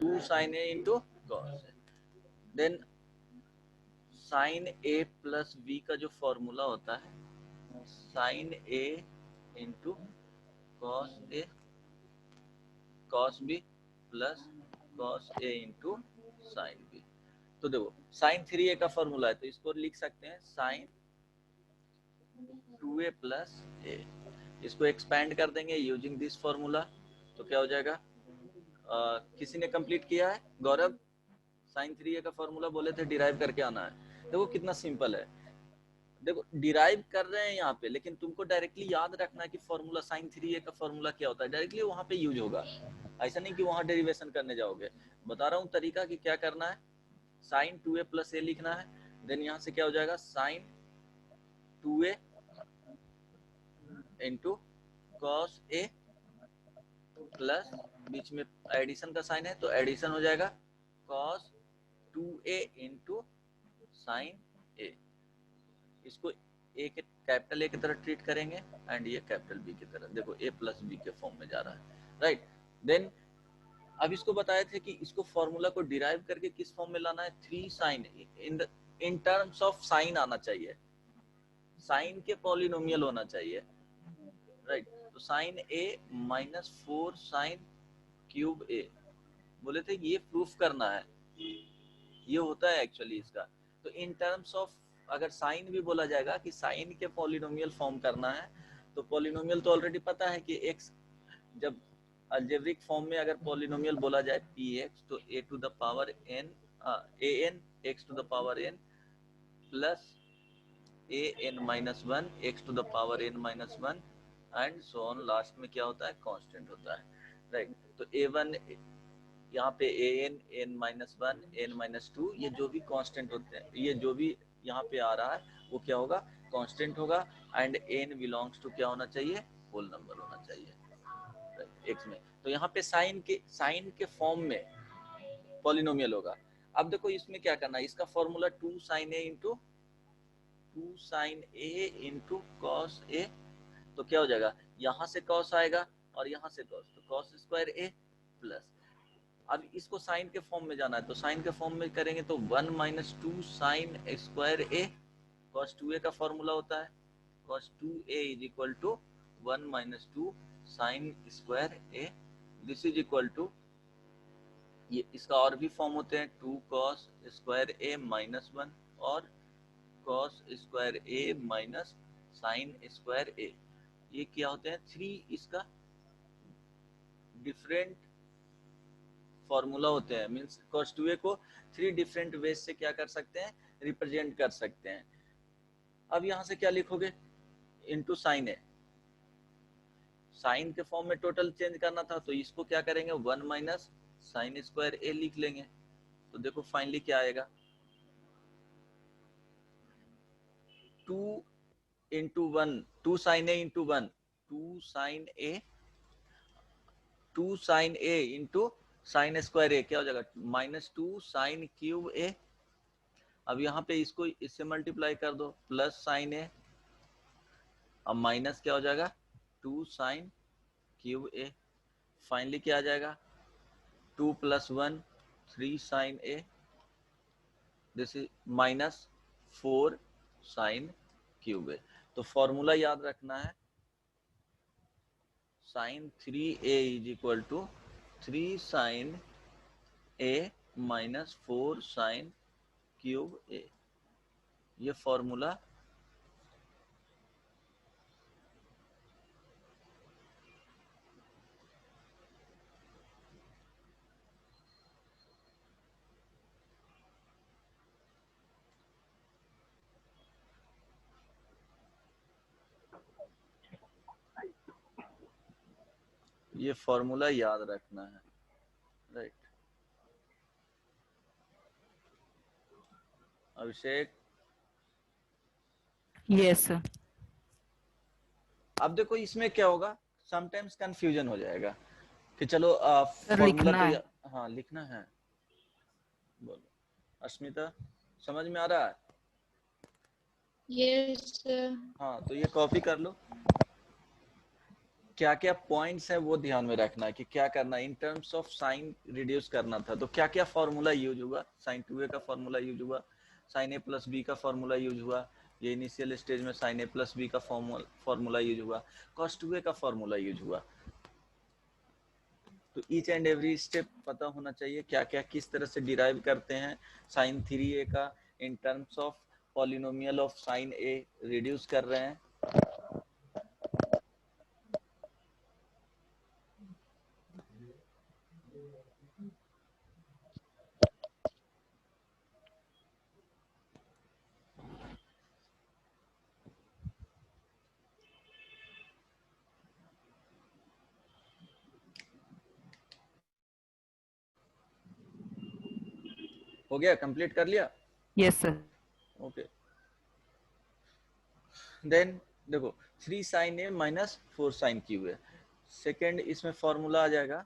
2 sin a into cos a। Then sin a plus b का जो formula होता है sin a into cos a cos b plus cos a into sin b। तो देखो sin 3a का formula है तो इसको लिख सकते हैं sin 2a प्लस a। इसको एक्सपैंड कर देंगे यूजिंग दिस फॉर्मूला तो क्या हो जाएगा। किसी ने कंप्लीट किया है? गौरव, sin 3a का फॉर्मूला बोले थे डिराइव करके आना है। देखो कितना सिंपल है। देखो डिराइव कर रहे हैं यहाँ पे, लेकिन तुमको डायरेक्टली याद रखना है कि फॉर्मूला sin 3a का फॉर्मूला क्या होता है, डायरेक्टली वहां पे यूज होगा। ऐसा नहीं कि वहां डेरिवेशन करने जाओगे। बता रहा हूँ तरीका कि क्या करना है। sin 2a प्लस a लिखना है। देन यहाँ से क्या हो जाएगा sin 2a into cos a plus बीच में एडिशन का साइन है तो एडिशन हो जाएगा cos 2a into sine a। इसको ए के कैपिटल ए की तरह ट्रीट करेंगे एंड ये कैपिटल बी की तरह। देखो a प्लस बी के फॉर्म में जा रहा है, राइट। देन अब इसको बताए थे कि इसको फॉर्मूला को डिराइव करके किस फॉर्म में लाना है। 3 sine in terms of sine आना चाहिए, साइन के पॉलिनोमियल होना चाहिए, राइट। तो sine a minus 4 sine cube a बोले थे ये प्रूफ करना है, ये होता है एक्चुअली इसका। तो इन टर्म्स ऑफ अगर साइन भी बोला जाएगा कि साइन के पॉलिनोमियल फॉर्म करना है तो पॉलिनोमियल तो ऑलरेडी पता है कि x जब अल्जेब्रिक फॉर्म में अगर पॉलिनोमियल बोला जाए px तो a to the power n an x to the power n plus an minus 1 x to the power n minus 1 and so on. Last में क्या होता है, कांस्टेंट होता है, राइट। तो a1 यहाँ पे an माइनस 1 n माइनस 2 ये जो भी कांस्टेंट होते हैं, ये जो भी यहाँ पे आ रहा है वो क्या होगा, कांस्टेंट होगा। एंड n बिलोंग्स टू क्या होना चाहिए, होल नंबर होना चाहिए x में। तो यहाँ पे साइन के फॉर्म में पॉलिनोमियल होगा। अब देखो इसमें क्या करना है, इसका formula 2 sin a into 2 sin a into cos a। तो क्या हो जाएगा, यहाँ से कॉस आएगा और यहाँ से कॉस, तो कॉस स्क्वायर a प्लस। अब इसको साइन के फॉर्म में जाना है तो साइन के फॉर्म में करेंगे तो 1 minus 2 sine square a। Cos 2a का फॉर्मूला होता है cos 2a is equal to 1 minus 2 sine square a। This is equal to, ये इसका और भी फॉर्म होते हैं 2 कॉस स्क्वायर a माइनस 1 और cos square a minus sine square a। ये क्या होते हैं, 3 इसका डिफरेंट फॉर्मूला होते हैं। मींस cos 2a को 3 डिफरेंट वेज से क्या कर सकते हैं, रिप्रेजेंट कर सकते हैं। अब यहाँ से क्या लिखोगे, इनटू साइन है, साइन के फॉर्म में टोटल चेंज करना था तो इसको क्या करेंगे 1 माइनस साइन स्क्वायर a लिख लेंगे। तो देखो फाइनली क्या आएगा, 2 into 1 2 sine a into 1 2 sine a 2 sine a into sine square a क्या हो जाएगा माइनस 2 साइन क्यूब a। अब यहाँ पे इसको इससे मल्टीप्लाई कर दो प्लस साइन ए, अब माइनस क्या हो जाएगा 2 साइन क्यूब ए। फाइनली क्या आ जाएगा 2 plus 1 3 sine A, this is minus 4 sine cube A. तो फॉर्मूला याद रखना है sine 3a is equal to 3 sine A minus 4 sine cube A. ये फॉर्मूला ये फॉर्मूला याद रखना है, राइट। अभिषेक, यस सर। अब देखो इसमें क्या होगा, समटाइम्स कंफ्यूजन हो जाएगा कि चलो सर फॉर्मूला लिखना तो है। हाँ लिखना है। बोलो अस्मिता, समझ में आ रहा है? Yes sir. हाँ तो ये कॉपी कर लो। क्या क्या पॉइंट्स है वो ध्यान में रखना है कि क्या करना है इन टर्म्स ऑफ साइन रिड्यूस करना था तो क्या क्या फॉर्मूला यूज हुआ, साइन 2a का फॉर्मूला यूज हुआ, साइन a प्लस बी का फॉर्मूला यूज हुआ, ये इनिशियल स्टेज में साइन a प्लस बी का फॉर्मूला यूज हुआ, कॉस 2a का फॉर्मूला यूज हुआ। तो ईच एंड एवरी स्टेप पता होना चाहिए क्या क्या किस तरह से डिराइव करते हैं साइन 3a का इन terms of polynomial of sine a reduce कर रहे हैं। हो गया, कंप्लीट कर लिया? Yes sir. ओके, देन देखो 3 साइन ए माइनस 4 साइन क्यू है। सेकेंड इसमें फॉर्मूला आ जाएगा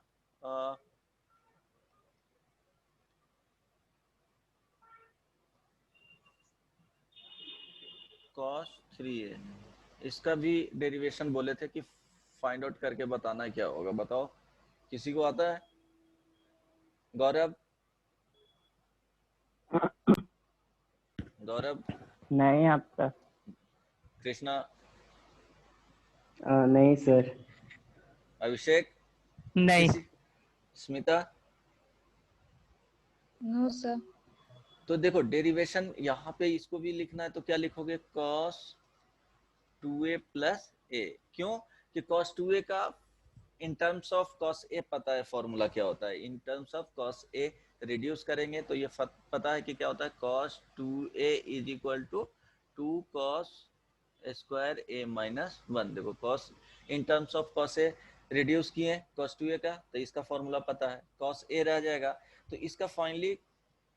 cos 3a। इसका भी डेरिवेशन बोले थे कि फाइंड आउट करके बताना क्या होगा, बताओ किसी को आता है? गौरव, गौरव, नहीं आपका? कृष्णा, नहीं सर। अभिषेक, नहीं। किसी, स्मिता? No sir. तो देखो डेरिवेशन यहाँ पे इसको भी लिखना है तो क्या लिखोगे, cos 2a प्लस a। क्यों कि cos 2a का इन टर्म्स ऑफ cos a पता है फॉर्मूला क्या होता है, इन terms of cos a reduce करेंगे तो ये पता है कि क्या होता है, cos 2a is equal to 2 cos square a minus 1। देखो cos in terms of cos a reduce किए cos 2a का तो इसका फॉर्मूला पता है, cos a रह जाएगा तो इसका फाइनली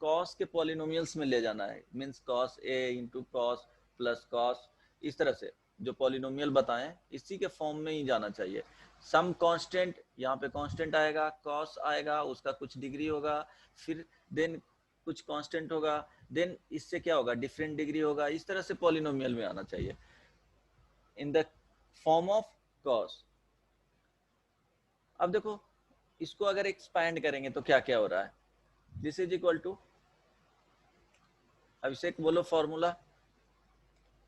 cos के पॉलिनोमियल्स में ले जाना है, means cos a into cos plus cos, इस तरह से जो पॉलिनोमियल बताएं इसी के फॉर्म में ही जाना चाहिए। सम कांस्टेंट, यहाँ पे कांस्टेंट आएगा, cos आएगा, उसका कुछ डिग्री होगा, फिर देन कुछ कांस्टेंट होगा, देन इससे क्या होगा, डिफरेंट डिग्री होगा, इस तरह से पॉलिनोमियल में आना चाहिए in the form of cos। अब देखो इसको अगर एक्सपैंड करेंगे तो क्या क्या हो रहा है, this is equal to, Abhishek बोलो formula,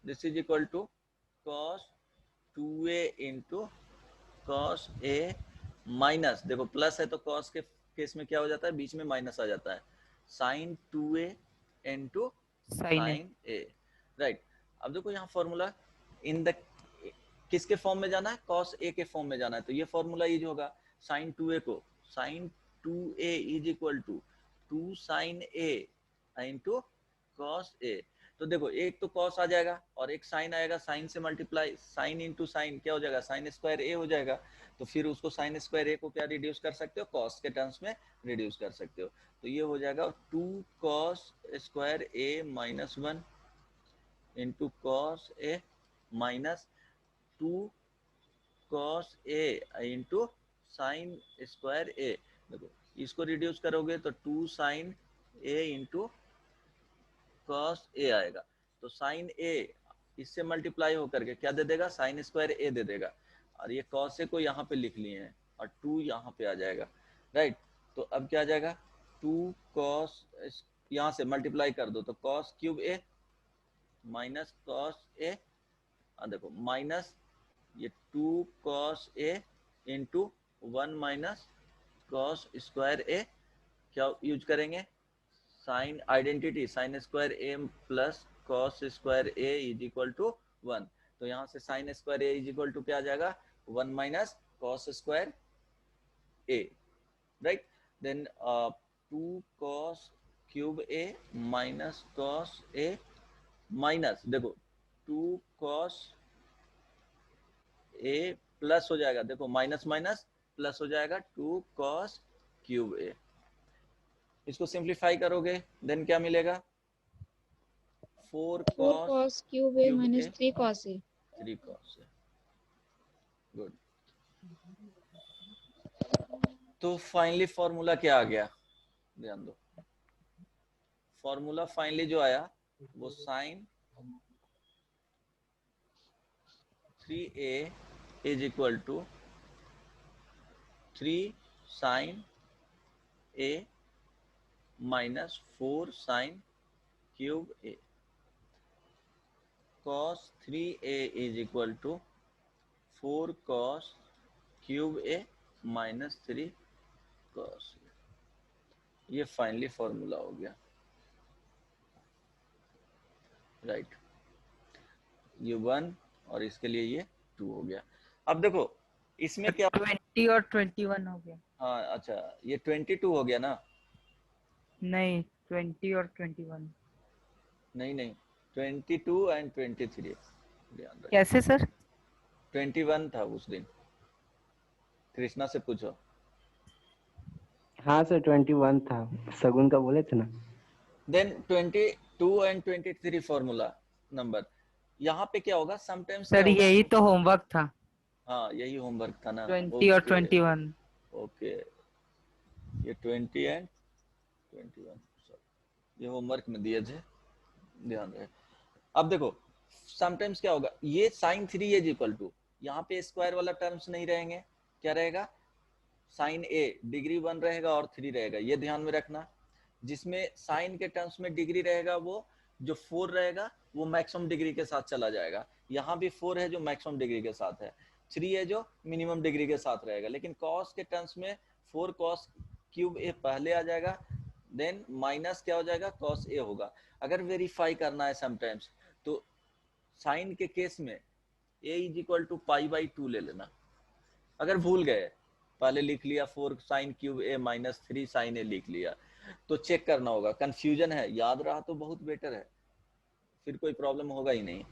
this is equal to cos 2a into cos a minus, देखो प्लस है तो cos के केस में क्या हो जाता है, बीच में माइनस आ जाता है, sin 2a into sin a, right. अब देखो यहाँ फॉर्मूला इन द किसके फॉर्म में जाना है, cos a के फॉर्म में जाना है तो ये फॉर्मूला यूज होगा, sin 2a को sin 2a is equal to 2 sin a into cos a। तो देखो एक तो cos आ जाएगा और एक sin आएगा, sin से मल्टीप्लाई, sin इंटू sin क्या हो जाएगा, sin स्क्वायर a हो जाएगा, तो फिर उसको sin स्क्वायर a को क्या रिड्यूस कर सकते हो, cos के टर्म्स में रिड्यूस कर सकते हो, तो ये हो जाएगा 2 cos square a minus 1 into cos a minus 2 cos a into sin square a। देखो इसको रिड्यूस करोगे तो 2 sin a into cos a आएगा, तो sin a इससे मल्टीप्लाई होकर के क्या दे देगा, sin स्क्वायर a दे देगा, और ये cos a को यहाँ पे लिख लिए हैं और 2 यहाँ पे आ जाएगा, राइट। तो अब क्या आ जाएगा, 2 cos, यहाँ से मल्टीप्लाई कर दो तो cos cube a minus cos a, देखो माइनस ये 2 cos a into 1 minus cos square a, क्या यूज करेंगे, sine identity, sine square a plus cos square a is equal to 1, तो यहाँ से sine square a is equal to क्या आ जाएगा, 1 minus cos square a, right. Then 2 cos cube a minus cos a minus, देखो 2 cos a plus हो जाएगा, देखो माइनस माइनस प्लस हो जाएगा 2 cos क्यूब a, इसको सिंप्लीफाई करोगे देन क्या मिलेगा, 4 cos cube a minus 3 cos a। 3 cos a, good. तो फाइनली फॉर्मूला क्या आ गया, ध्यान दो, फॉर्मूला फाइनली जो आया वो sine 3a is equal to 3 sine A minus 4 sine cube A cos 3a is equal to 4 cos cube A minus 3 cos। ये finally formula हो गया, राइट। ये 1 और इसके लिए ये 2 हो गया। अब देखो इसमें क्या 20 और 21 हो गया। हाँ अच्छा, ये 22 हो गया ना? नहीं, 20 और 21। नहीं 22 एंड 23 ध्यान रखना। कैसे सर? 21 था उस दिन, कृष्णा से पूछो। हाँ सर 21 था, सगुन का बोले थे ना। Then 22 and 23 formula number. यहाँ पे क्या होगा समटाइम्स सर यही तो होमवर्क था। हाँ यही होमवर्क था ना। 20 और 21। ओके, ये 20 एंड 21 ये होमवर्क में दिए थे, ध्यान रहे। अब देखो समटाइम्स क्या होगा, ये sin 3 इज इक्वल टू, यहाँ पे स्क्वायर वाला टर्म्स नहीं रहेंगे, क्या रहेगा sin a डिग्री 1 रहेगा और 3 रहेगा, ये ध्यान में रखना। जिसमें साइन के टर्म्स में डिग्री रहेगा वो जो 4 रहेगा वो मैक्सिमम डिग्री के साथ चला जाएगा। यहाँ भी 4 है जो मैक्सिमम डिग्री के साथ है, 3 है जो मिनिमम डिग्री के साथ रहेगा। लेकिन कॉस के टर्म्स में 4 cos क्यूब ए पहले आ जाएगा, देन माइनस क्या हो जाएगा cos a होगा। अगर वेरीफाई करना है समटाइम्स तो साइन के केस में a is equal to pi by 2 ले लेना। अगर भूल गए पहले लिख लिया 4 sine cube A minus 3 sine ए लिख लिया तो चेक करना होगा, कंफ्यूजन है, याद रहा तो बहुत बेटर है, फिर कोई प्रॉब्लम होगा ही नहीं।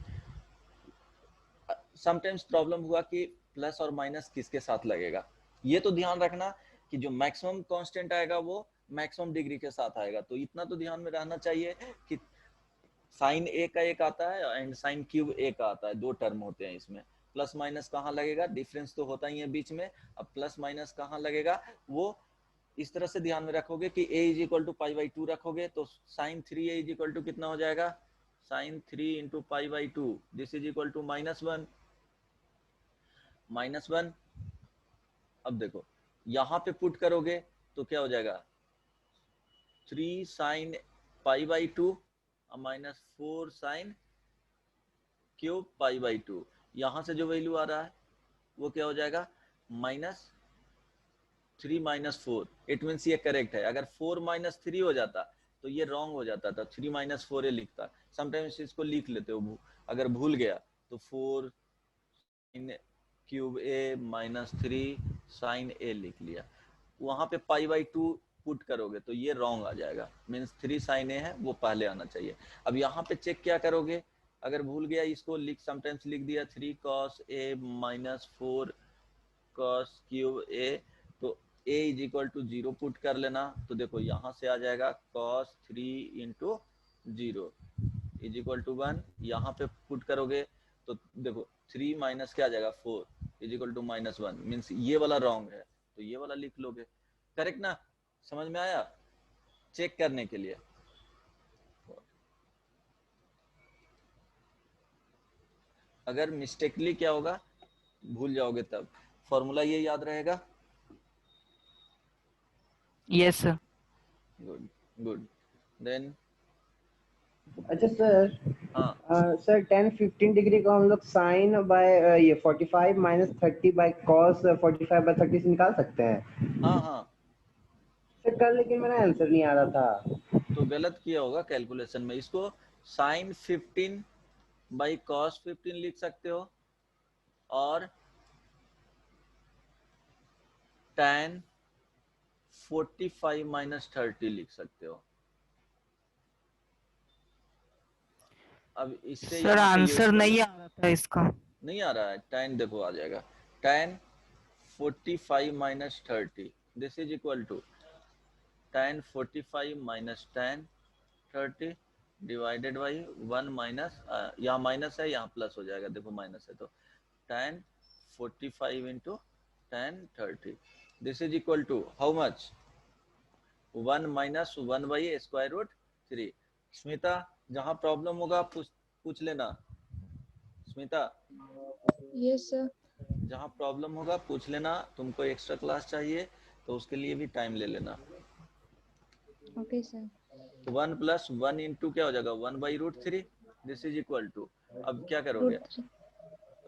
समटाइम्स प्रॉब्लम हुआ कि प्लस और माइनस किसके साथ लगेगा, ये तो ध्यान रखना कि जो मैक्सिमम कांस्टेंट आएगा वो मैक्सिमम डिग्री के साथ आएगा। तो इतना तो ध्यान में रहना चाहिए कि साइन ए का एक आता है एंड साइन क्यूब ए का आता है, 2 टर्म होते हैं इसमें। प्लस माइनस कहाँ लगेगा, डिफरेंस तो होता ही है बीच में। अब प्लस माइनस कहाँ लगेगा वो इस तरह से ध्यान में रखोगे कि a is equal to pi by 2 रखोगे तो sign 3a is equal to कितना हो जाएगा, sine 3 into pi by 2, this is equal to -1 -1। अब देखो यहाँ पे पुट करोगे तो क्या हो जाएगा 3 sine pi by 2 minus 4 sine cube pi by 2। यहाँ से जो वैल्यू आ रहा है वो क्या हो जाएगा -3 - 4। इट मीन्स ये करेक्ट है। अगर 4 - 3 हो जाता तो ये रॉन्ग हो जाता था, 3 - 4 ये लिखता। समटाइम्स इसको लिख लेते हो, अगर भूल गया तो 4 sine cube A minus 3 sine ए लिख लिया। वहां पे पाई बाई 2 पुट करोगे तो ये रॉन्ग आ जाएगा, मीन्स 3 साइन ए है वो पहले आना चाहिए। अब यहाँ पे चेक क्या करोगे, अगर भूल गया इसको लिख, समटाइम्स लिख दिया 3 cos a minus 4 cos cube a, तो a is equal to 0 put कर लेना। तो देखो यहाँ से आ जाएगा cos 3 into 0 is equal to 1। यहाँ पे पुट करोगे तो देखो 3 माइनस क्या आ जाएगा 4 इज इक्वल टू -1, मीन्स ये वाला रॉन्ग है तो ये वाला लिख लोगे। करेक्ट ना, समझ में आया? चेक करने के लिए। अगर मिस्टेकली क्या होगा भूल जाओगे तब फॉर्मूला ये याद रहेगा। Yes sir. Good good. Then अच्छा सर, हाँ सर 10-15 डिग्री को हम लोग साइन बाय ये 45 - 30 बाय कॉस 45/30 से निकाल सकते हैं। हाँ सर कल लेकिन मेरा आंसर नहीं आ रहा था। तो गलत किया होगा कैलकुलेशन में। इसको साइन 15 बाई कॉस 15 लिख सकते हो और tan 45 - 30 लिख सकते हो। अब इससे सर आंसर नहीं आ रहा था इसका। नहीं आ रहा है, tan देखो आ जाएगा tan 45 - 30 this is equal to tan 45 - tan 30 divided by 1 minus, यहाँ माइनस है यहाँ प्लस हो जाएगा, देखो माइनस है तो tan 45 into tan 30 this is equal to how much 1 minus 1 by square root 3। Smita जहाँ प्रॉब्लम होगा पूछ लेना। Smita Yes, sir. जहाँ प्रॉब्लम होगा पूछ लेना, तुमको एक्स्ट्रा क्लास चाहिए तो उसके लिए भी टाइम ले लेना। Okay sir. तो 1 प्लस 1 इंटू क्या हो जाएगा 1/√3, दिस इज इक्वल टू, अब क्या करोगे √3।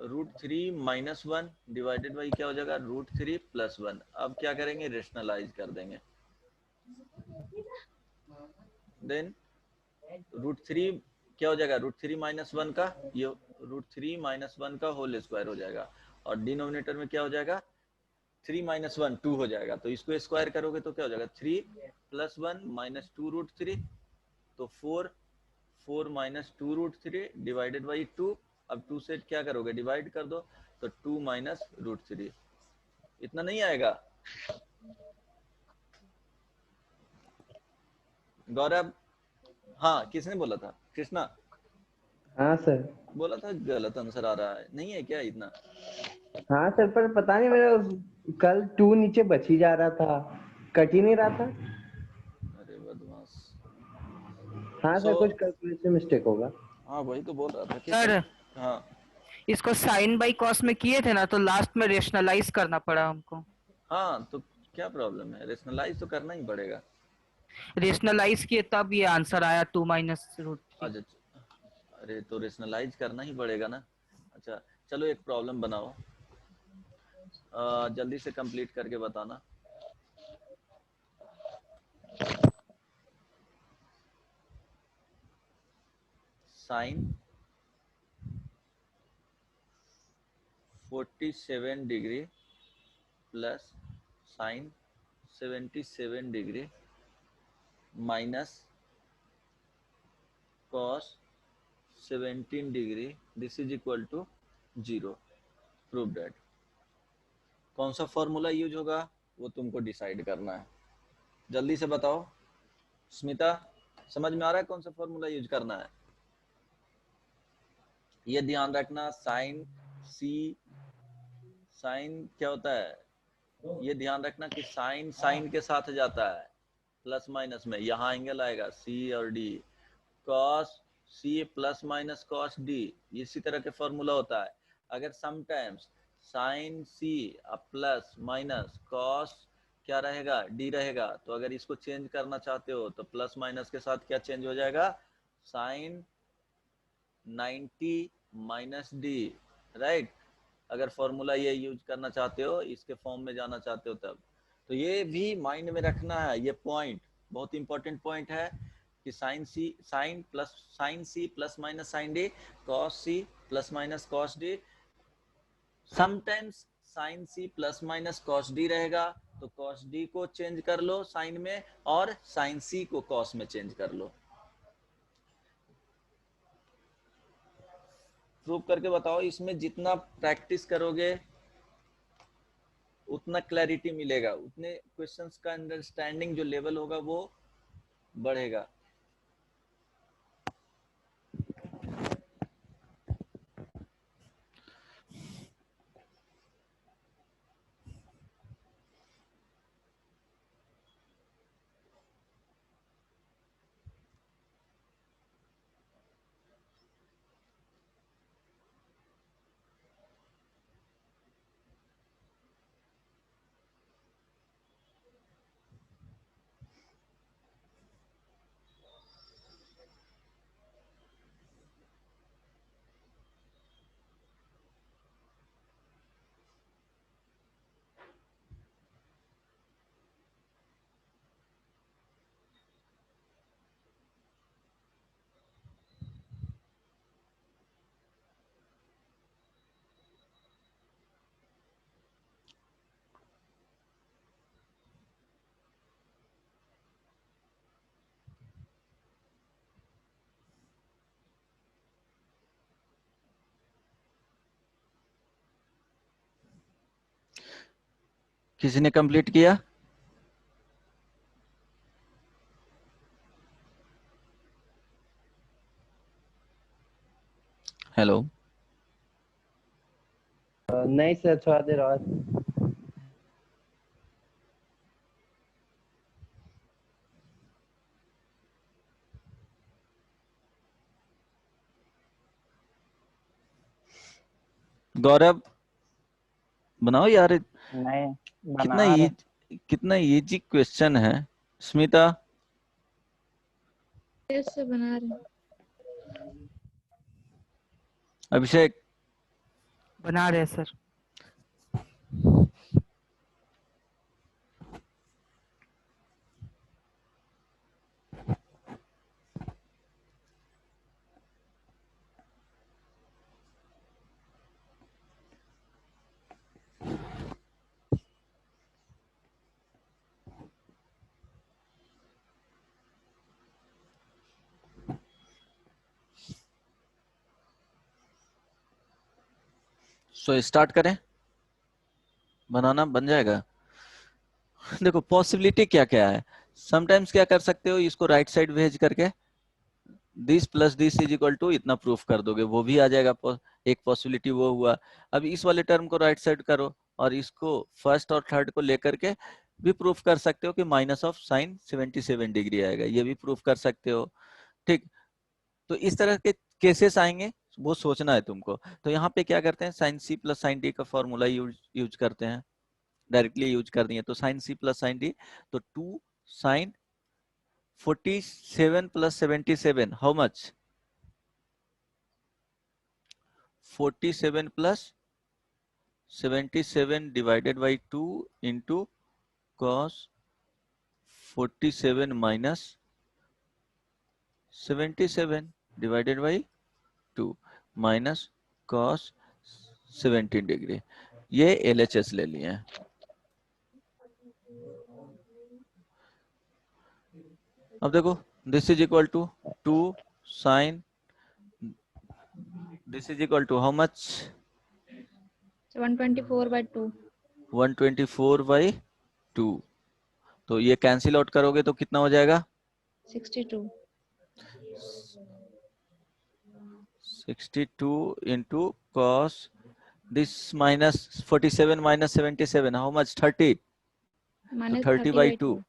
√3 माइनस 1 डिवाइडेड बाई क्या हो जाएगा √3 प्लस 1। अब क्या करेंगे रेशनलाइज कर देंगे, देन √3 क्या हो जाएगा √3 माइनस 1 का, ये √3 माइनस 1 का होल स्क्वायर हो जाएगा, और डिनोमिनेटर में क्या हो जाएगा 3 माइनस 1 2 हो जाएगा, तो इसको स्क्वायर करोगे तो क्या हो जाएगा 3 प्लस 1 माइनस 2√3, तो 4 4 माइनस 2√3 डिवाइडेड बाई 2। अब 2 से क्या करोगे डिवाइड कर दो, तो 2 माइनस √3, इतना नहीं आएगा गौरव? हाँ किसने बोला था, कृष्णा हाँ सर। बोला था गलत आंसर आ रहा है, नहीं है क्या इतना? हाँ सर, पर पता नहीं मेरा कल 2 नीचे बच ही जा रहा था, कट ही नहीं रहा था। अरे बदमाश। हाँ सो सर, कुछ कैलकुलेशन मिस्टेक होगा। हाँ वही तो बोल रहा था कि सर हाँ इसको साइन बाई कॉस में किए थे ना, तो लास्ट में रेशनलाइज करना पड़ा हमको। हाँ, तो क्या प्रॉब्लम है, रेशनलाइज तो करना ही पड़ेगा। रेशनलाइज किए तब ये आंसर आया 2 - √3। अच्छा, अरे तो रेशनलाइज करना ही पड़ेगा ना। अच्छा चलो एक प्रॉब्लम बनाओ, जल्दी से कंप्लीट करके बताना। Sine 47 degree plus sine 77 degree minus cos 17 degree, this is equal to 0। Prove that. कौन सा फॉर्मूला यूज होगा वो तुमको डिसाइड करना है, जल्दी से बताओ। स्मिता समझ में आ रहा है कौन सा फॉर्मूला यूज करना है? ये ध्यान रखना, साइन सी, साइन क्या होता है, ये ध्यान रखना कि साइन साइन के साथ जाता है प्लस माइनस में, यहाँ एंगल आएगा सी और D. Cos C plus minus cos D, इसी तरह के फॉर्मूला होता है। अगर sometimes sine C plus minus cos क्या रहेगा डी रहेगा, तो अगर इसको चेंज करना चाहते हो तो प्लस माइनस के साथ क्या चेंज हो जाएगा साइन 90 माइनस डी, राइट। अगर फॉर्मूला ये यूज करना चाहते हो, इसके फॉर्म में जाना चाहते हो तब, तो ये भी माइंड में रखना है, ये पॉइंट बहुत इंपॉर्टेंट पॉइंट है कि sine C plus minus sine D, cos C plus minus cos D. Sometimes sine C plus minus cos D रहेगा, तो कॉस डी को चेंज कर लो साइन में, और साइन सी को कॉस में चेंज कर लो। प्रूव करके बताओ, इसमें जितना प्रैक्टिस करोगे उतना क्लैरिटी मिलेगा, उतने क्वेश्चंस का अंडरस्टैंडिंग जो लेवल होगा वो बढ़ेगा। किसी ने कंप्लीट किया? हेलो। नहीं सर, थोड़ा देर और। गौरव बनाओ यार, नहीं कितना बना रहे। कितना इजी क्वेश्चन है। स्मिता, कैसे बना रहे हैं? अभिषेक, बना रहे हैं सर। सो स्टार्ट करें, बनाना बन जाएगा। देखो पॉसिबिलिटी क्या क्या है। समटाइम्स क्या कर सकते हो, इसको राइट साइड भेज करके this plus this is equal to इतना प्रूफ कर दोगे, वो भी आ जाएगा। एक पॉसिबिलिटी वो हुआ। अब इस वाले टर्म को राइट साइड करो और इसको फर्स्ट और थर्ड को लेकर के भी प्रूफ कर सकते हो कि माइनस ऑफ साइन 77 डिग्री आएगा, ये भी प्रूफ कर सकते हो। ठीक, तो इस तरह के केसेस आएंगे, वो सोचना है तुमको। तो यहाँ पे क्या करते हैं, sine C plus sine D का फॉर्मूला यूज करते हैं, डायरेक्टली यूज कर दिए। तो sine C plus sine D, तो 2 sine 47 plus 77, how much? 47 plus 77 divided by 2 into cos 47 minus 77 divided by 2 minus cos 17 degree. ये LHS ले लिए हैं। अब देखो, this is equal to 2 sine, this is equal to how much? 124/2. 124 by 2। तो ये cancel out करोगे तो कितना हो जाएगा? 62. 62 into cos this minus 47 minus 77, how much? 30। तो Minus 30 बाई 2, 30/2.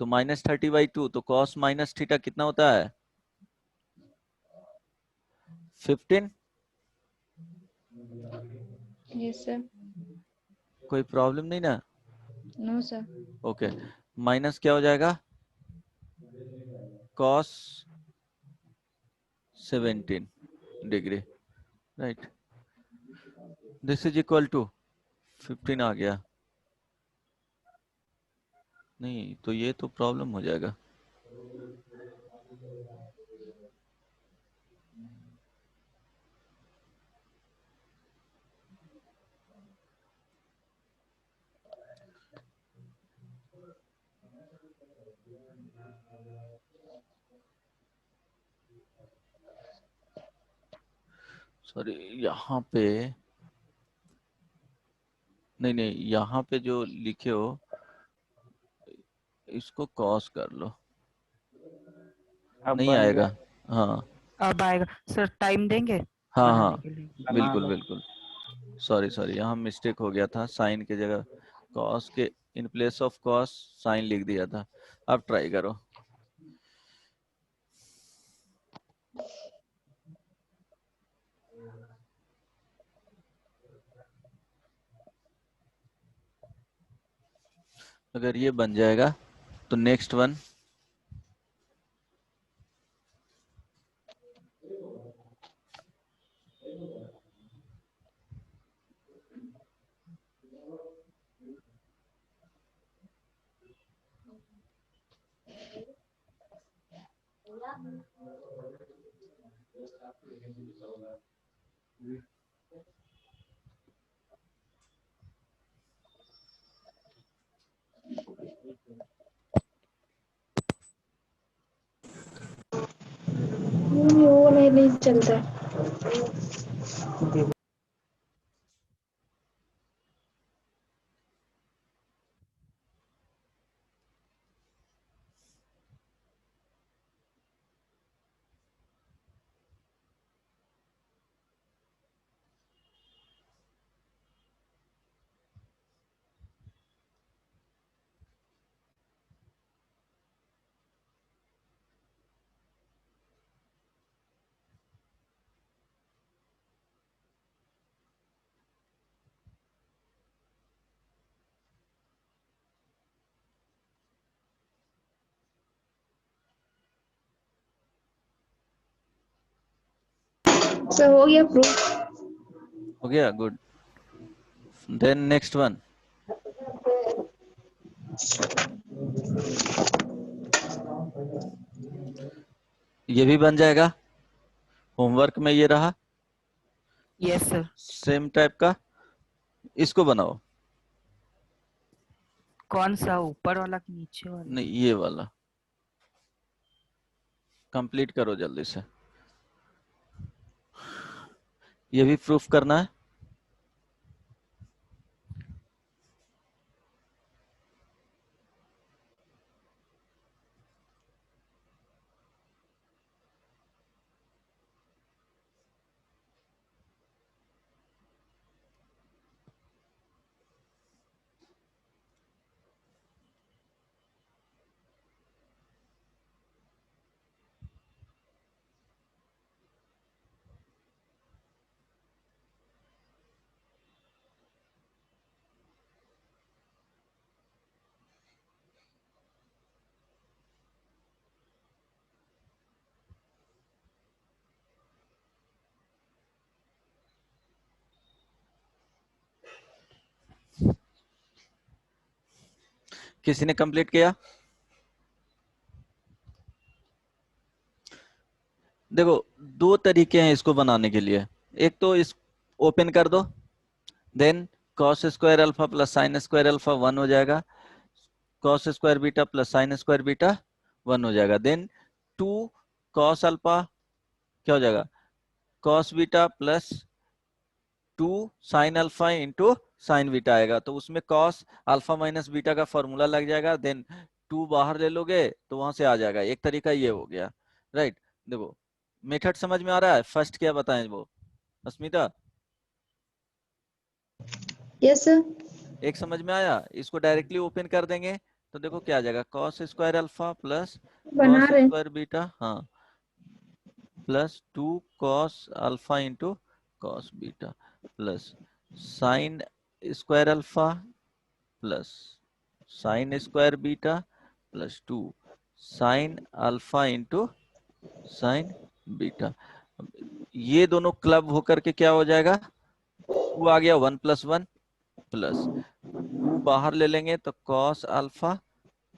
तो माइनस 30/2, तो कॉस माइनस थीटा कितना होता है? 15। Yes, sir. कोई प्रॉब्लम नहीं ना? No, sir. ओके, माइनस क्या हो जाएगा? Cos 17 degree, right. This is equal to 15 आ गया। नहीं तो ये तो प्रॉब्लम हो जाएगा। सॉरी, यहाँ पे नहीं नहीं, यहाँ पे जो लिखे हो इसको कॉस कर लो, अब नहीं बन आएगा। गया। हाँ अब आएगा सर, टाइम देंगे हाँ बनाने हाँ, के लिए। बना बिल्कुल लो। बिल्कुल। सॉरी सॉरी, यहाँ मिस्टेक हो गया था, साइन के जगह कॉस के, in place of cos sine लिख दिया था। अब ट्राई करो। अगर ये बन जाएगा तो नेक्स्ट वन, वो नहीं चलता. सर हो गया प्रूफ। हो गया, गुड। देन नेक्स्ट वन, ये भी बन जाएगा। होमवर्क में ये रहा, यस सर। सेम टाइप का, इसको बनाओ। कौन सा, ऊपर वाला कि नीचे वाला? नहीं, ये वाला कंप्लीट करो जल्दी से, ये भी प्रूफ करना है। किसी ने कंप्लीट किया? देखो, दो तरीके हैं इसको बनाने के लिए। एक तो इस ओपन कर दो, then cos square alpha plus sine square alpha 1 हो जाएगा, cos square beta plus sine square beta 1 हो जाएगा। देन 2 कॉस अल्फा क्या हो जाएगा, cos beta plus 2 sine alpha into sine beta आएगा, तो उसमें कॉस अल्फा माइनस बीटा का फॉर्मूला लग जाएगा। देन 2 बाहर ले लोगे तो वहां से आ जाएगा। एक तरीका ये हो गया, राइट। देखो, मेथड समझ में आ रहा है? फर्स्ट क्या बताएं वो, अस्मिता? Yes sir. एक समझ में आया? इसको डायरेक्टली ओपन कर देंगे तो देखो क्या आ जाएगा, कॉस स्क्वायर अल्फा प्लस बना कॉस रहे। स्क्वायर बीटा, हाँ, plus 2 cos alpha into cos beta plus sine square alpha plus sine square beta plus 2 sine alpha into sine beta. ये दोनों क्लब होकर के क्या हो जाएगा, 2 आ गया, 1 + 1 प्लस 2 बाहर ले लेंगे तो cos alpha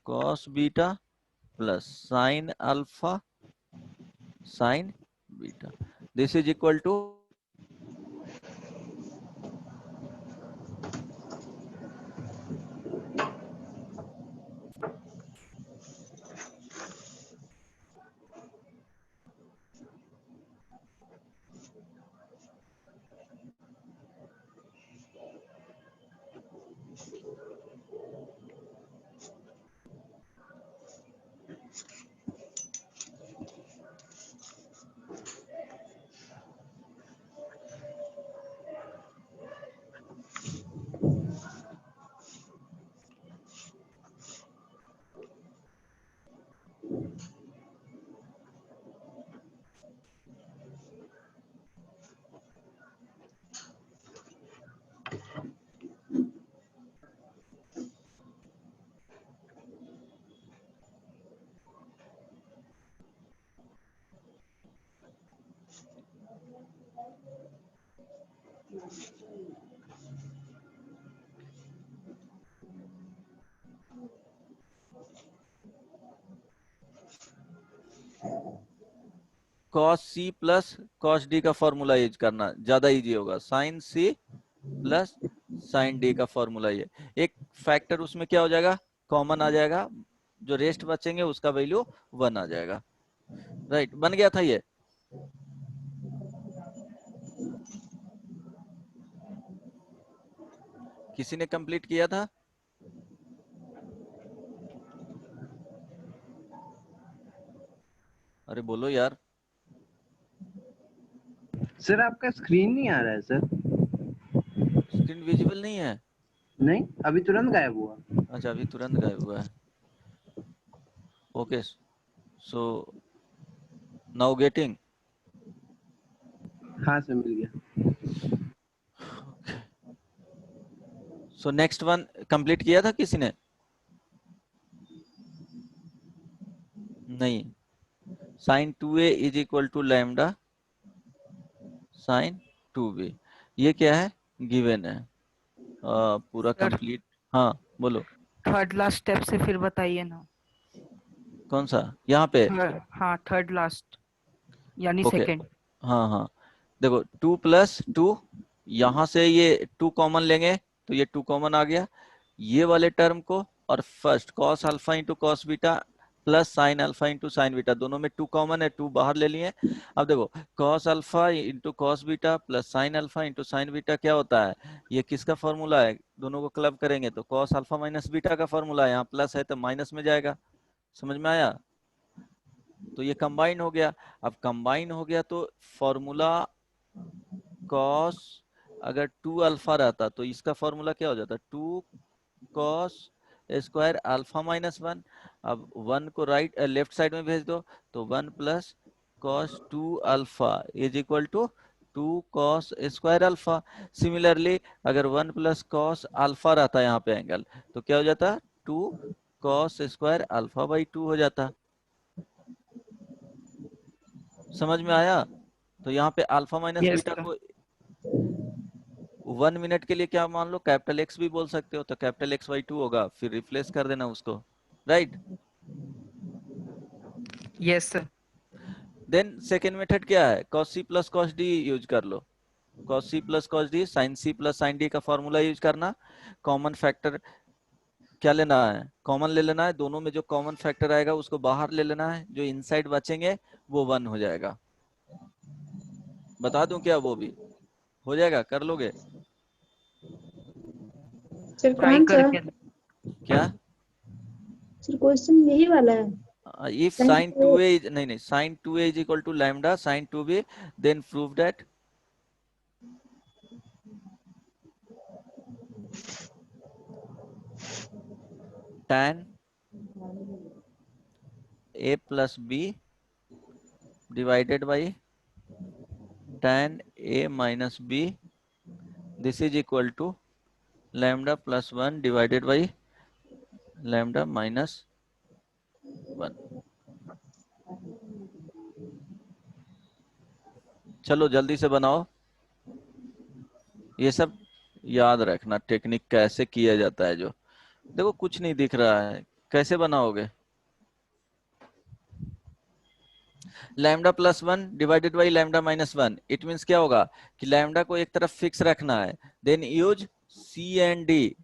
cos beta plus sine alpha sine beta. This is equal to cos C plus cos D का फॉर्मूला यूज करना, ज्यादा इजी होगा। Sine C plus sine D का फॉर्मूला ये, एक फैक्टर उसमें क्या हो जाएगा, कॉमन आ जाएगा, जो रेस्ट बचेंगे उसका वैल्यू 1 आ जाएगा, राइट। बन गया था ये। किसी ने कंप्लीट किया था? अरे बोलो यार। सर आपका स्क्रीन नहीं आ रहा है सर। स्क्रीन विजिबल नहीं है? नहीं, अभी तुरंत गायब हुआ। अच्छा, अभी तुरंत गायब हुआ है। Okay, so now getting. हाँ सर, मिल गया। सो नेक्स्ट वन कंप्लीट किया था किसी ने? नहीं। Sine 2a is equal to lambda sine 2b। ये क्या है, गिवन है पूरा सर कंप्लीट। हाँ बोलो। थर्ड लास्ट स्टेप से फिर बताइए ना। कौन सा, यहाँ पे? हाँ थर्ड लास्ट यानी ओके, सेकंड। हाँ हाँ, देखो 2 + 2, यहाँ से ये 2 कॉमन लेंगे तो ये 2 कॉमन आ गया, ये वाले टर्म को, और first cos alpha into cos beta plus sine alpha into sine beta, दोनों में 2 कॉमन है, 2 बाहर ले लिए। अब देखो cos alpha into cos beta plus sine alpha into sine beta क्या होता है, ये किसका फॉर्मूला है, दोनों को क्लब करेंगे तो कॉस अल्फा माइनस बीटा का फॉर्मूला है, यहाँ प्लस है तो माइनस में जाएगा। समझ में आया? तो ये कंबाइन हो गया। अब कंबाइन हो गया तो फॉर्मूला कॉस, अगर 2 अल्फा रहता तो इसका फॉर्मूला क्या हो जाता, 2 कॉस स्क्वायर अल्फा माइनस 1। अब 1 को राइट लेफ्ट साइड में भेज दो तो 1 plus cos 2 alpha is equal to 2 cos square alpha. Similarly अगर 1 प्लस कॉस अल्फा रहता यहाँ पे एंगल तो क्या हो जाता, 2 कॉस स्क्वायर अल्फा बाई 2 हो जाता। समझ में आया? तो यहाँ पे alpha minus yes beta sir. को 1 मिनट के लिए क्या मान लो, कैपिटल एक्स भी बोल सकते हो, तो कैपिटल एक्स बाई 2 होगा, फिर रिप्लेस कर देना उसको, right. Yes sir. Then second method क्या है, cos c plus cos d use कर लो। cos c plus cos d, sin c plus sin d का फॉर्मूला यूज करना। कॉमन फैक्टर क्या लेना है, कॉमन ले लेना है, दोनों में जो कॉमन फैक्टर आएगा उसको बाहर ले लेना है, जो इनसाइड बचेंगे वो 1 हो जाएगा। बता दूं क्या, वो भी हो जाएगा, कर लोगे सर ट्राई कौन सा? करके। क्या? सर क्वेश्चन यही वाला है। if sin 2a is, नहीं नहीं, sin 2a is equal to lambda sin 2b, then prove that tan a plus b divided by tan a minus b, this is equal to lambda plus 1 divided by lambda minus 1। चलो जल्दी से बनाओ, ये सब याद रखना technique कैसे किया जाता है। जो देखो कुछ नहीं दिख रहा है, कैसे बनाओगे, lambda plus 1 divided by lambda minus 1, it means क्या होगा कि लैम्डा को एक तरफ फिक्स रखना है, then use C and D.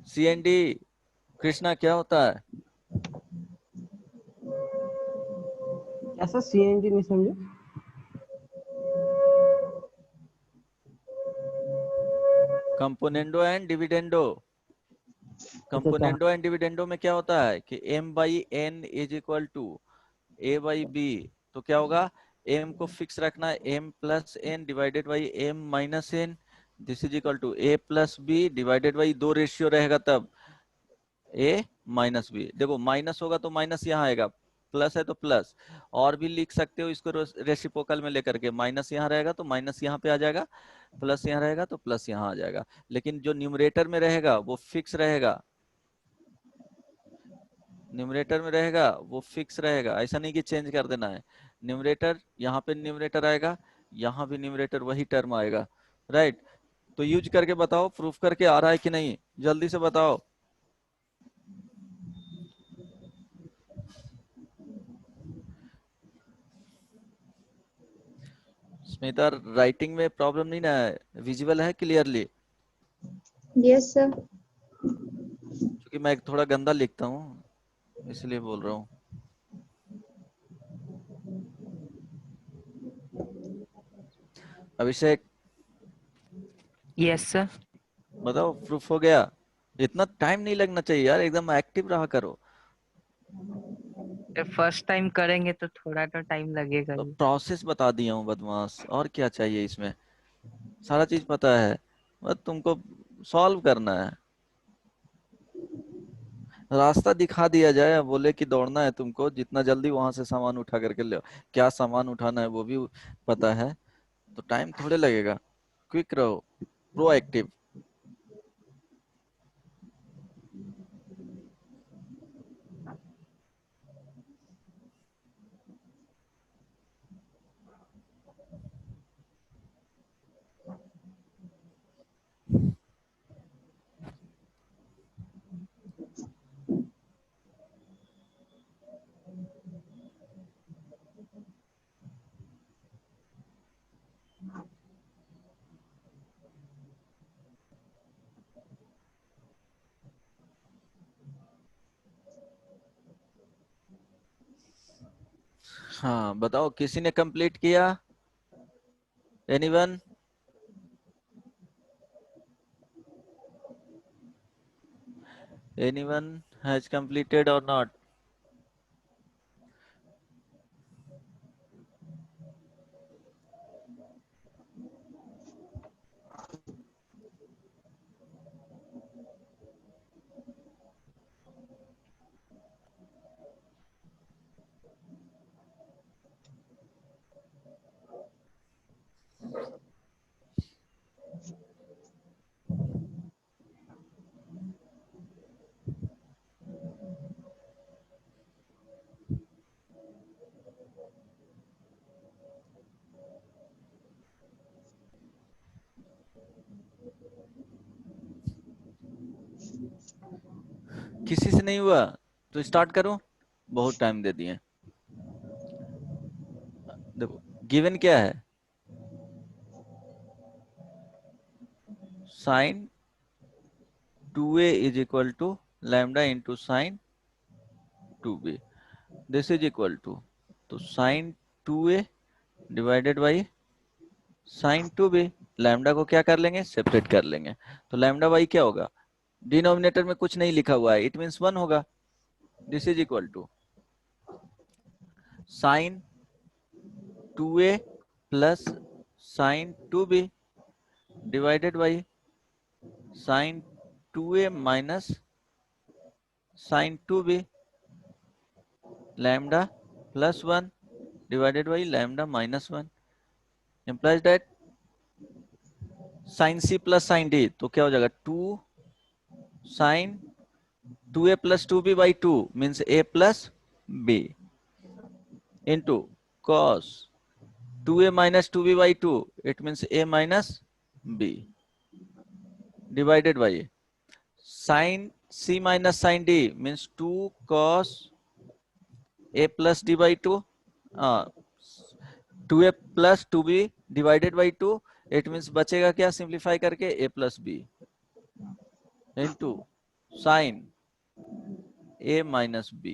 C and D Krishna क्या होता है, ऐसा सीएनजी नहीं समझे। Componendo and dividendo. अच्छा अच्छा। कंपोनेंडो एंड डिविडेंडो में क्या होता है कि m by n is equal to a by b, तो क्या होगा, m को फिक्स रखना है, m plus n divided by m minus n, this is equal to a plus b divided by, दो रेशियो रहेगा तब a माइनस बी। देखो माइनस होगा तो माइनस यहाँ आएगा, प्लस है तो प्लस, और भी लिख सकते हो इसको रेसिप्रोकल में लेकर के, माइनस यहाँ रहेगा तो माइनस यहाँ पे आ जाएगा, प्लस यहाँ रहेगा तो प्लस यहाँ आ जाएगा, लेकिन जो न्यूमरेटर में रहेगा वो फिक्स रहेगा, न्यूमरेटर में रहेगा वो फिक्स रहेगा, ऐसा नहीं कि चेंज कर देना है। न्यूमरेटर यहाँ पे न्यूमरेटर आएगा, यहाँ भी न्यूमरेटर वही टर्म आएगा, राइट। तो यूज करके बताओ, प्रूफ करके आ रहा है कि नहीं, जल्दी से बताओ। स्मिता राइटिंग में प्रॉब्लम नहीं ना है, विजिबल है क्लियरली? Yes sir. क्योंकि मैं थोड़ा गंदा लिखता हूँ इसलिए बोल रहा हूँ। अभिषेक यस सर। बताओ, प्रूफ हो गया? इतना टाइम नहीं लगना चाहिए यार, एकदम एक्टिव रहा करो। फर्स्ट टाइम करेंगे तो थोड़ा तो टाइम लगेगा तो ही। प्रोसेस बता दिया हूँ बदमाश, और क्या चाहिए इसमें, सारा चीज पता है, बस तुमको सॉल्व करना है। रास्ता दिखा दिया जाए, बोले कि दौड़ना है तुमको, जितना जल्दी वहां से सामान उठा करके ले आओ। क्या सामान उठाना है वो भी पता है, तो टाइम थोड़े लगेगा। क्विक रहो, प्रोएक्टिव। हाँ बताओ, किसी ने कंप्लीट किया? Anyone? Anyone has completed or not? किसी से नहीं हुआ तो स्टार्ट करो, बहुत टाइम दे दिए। देखो गिवन क्या है, sine 2a is equal to lambda into sine 2b, this is equal to, तो sine 2a divided by sine 2b। Lambda को क्या कर लेंगे, सेपरेट कर लेंगे, तो लैम्डा बाई क्या होगा, डिनोमिनेटर में कुछ नहीं लिखा हुआ है, इट मीन्स 1 होगा। This is equal to sine 2a plus sine 2b divided by sine 2a minus sine 2b, lambda plus 1 divided by lambda minus 1, implies that sine c plus sine d, तो क्या हो जाएगा 2 sine 2a plus 2b by 2 means a plus b into cos 2a minus 2b by 2 it means a minus b divided by sine c minus sine d means 2 cos a plus d by 2, 2a plus 2b divided by 2, it means बचेगा क्या simplify करके a plus b into sine a minus b,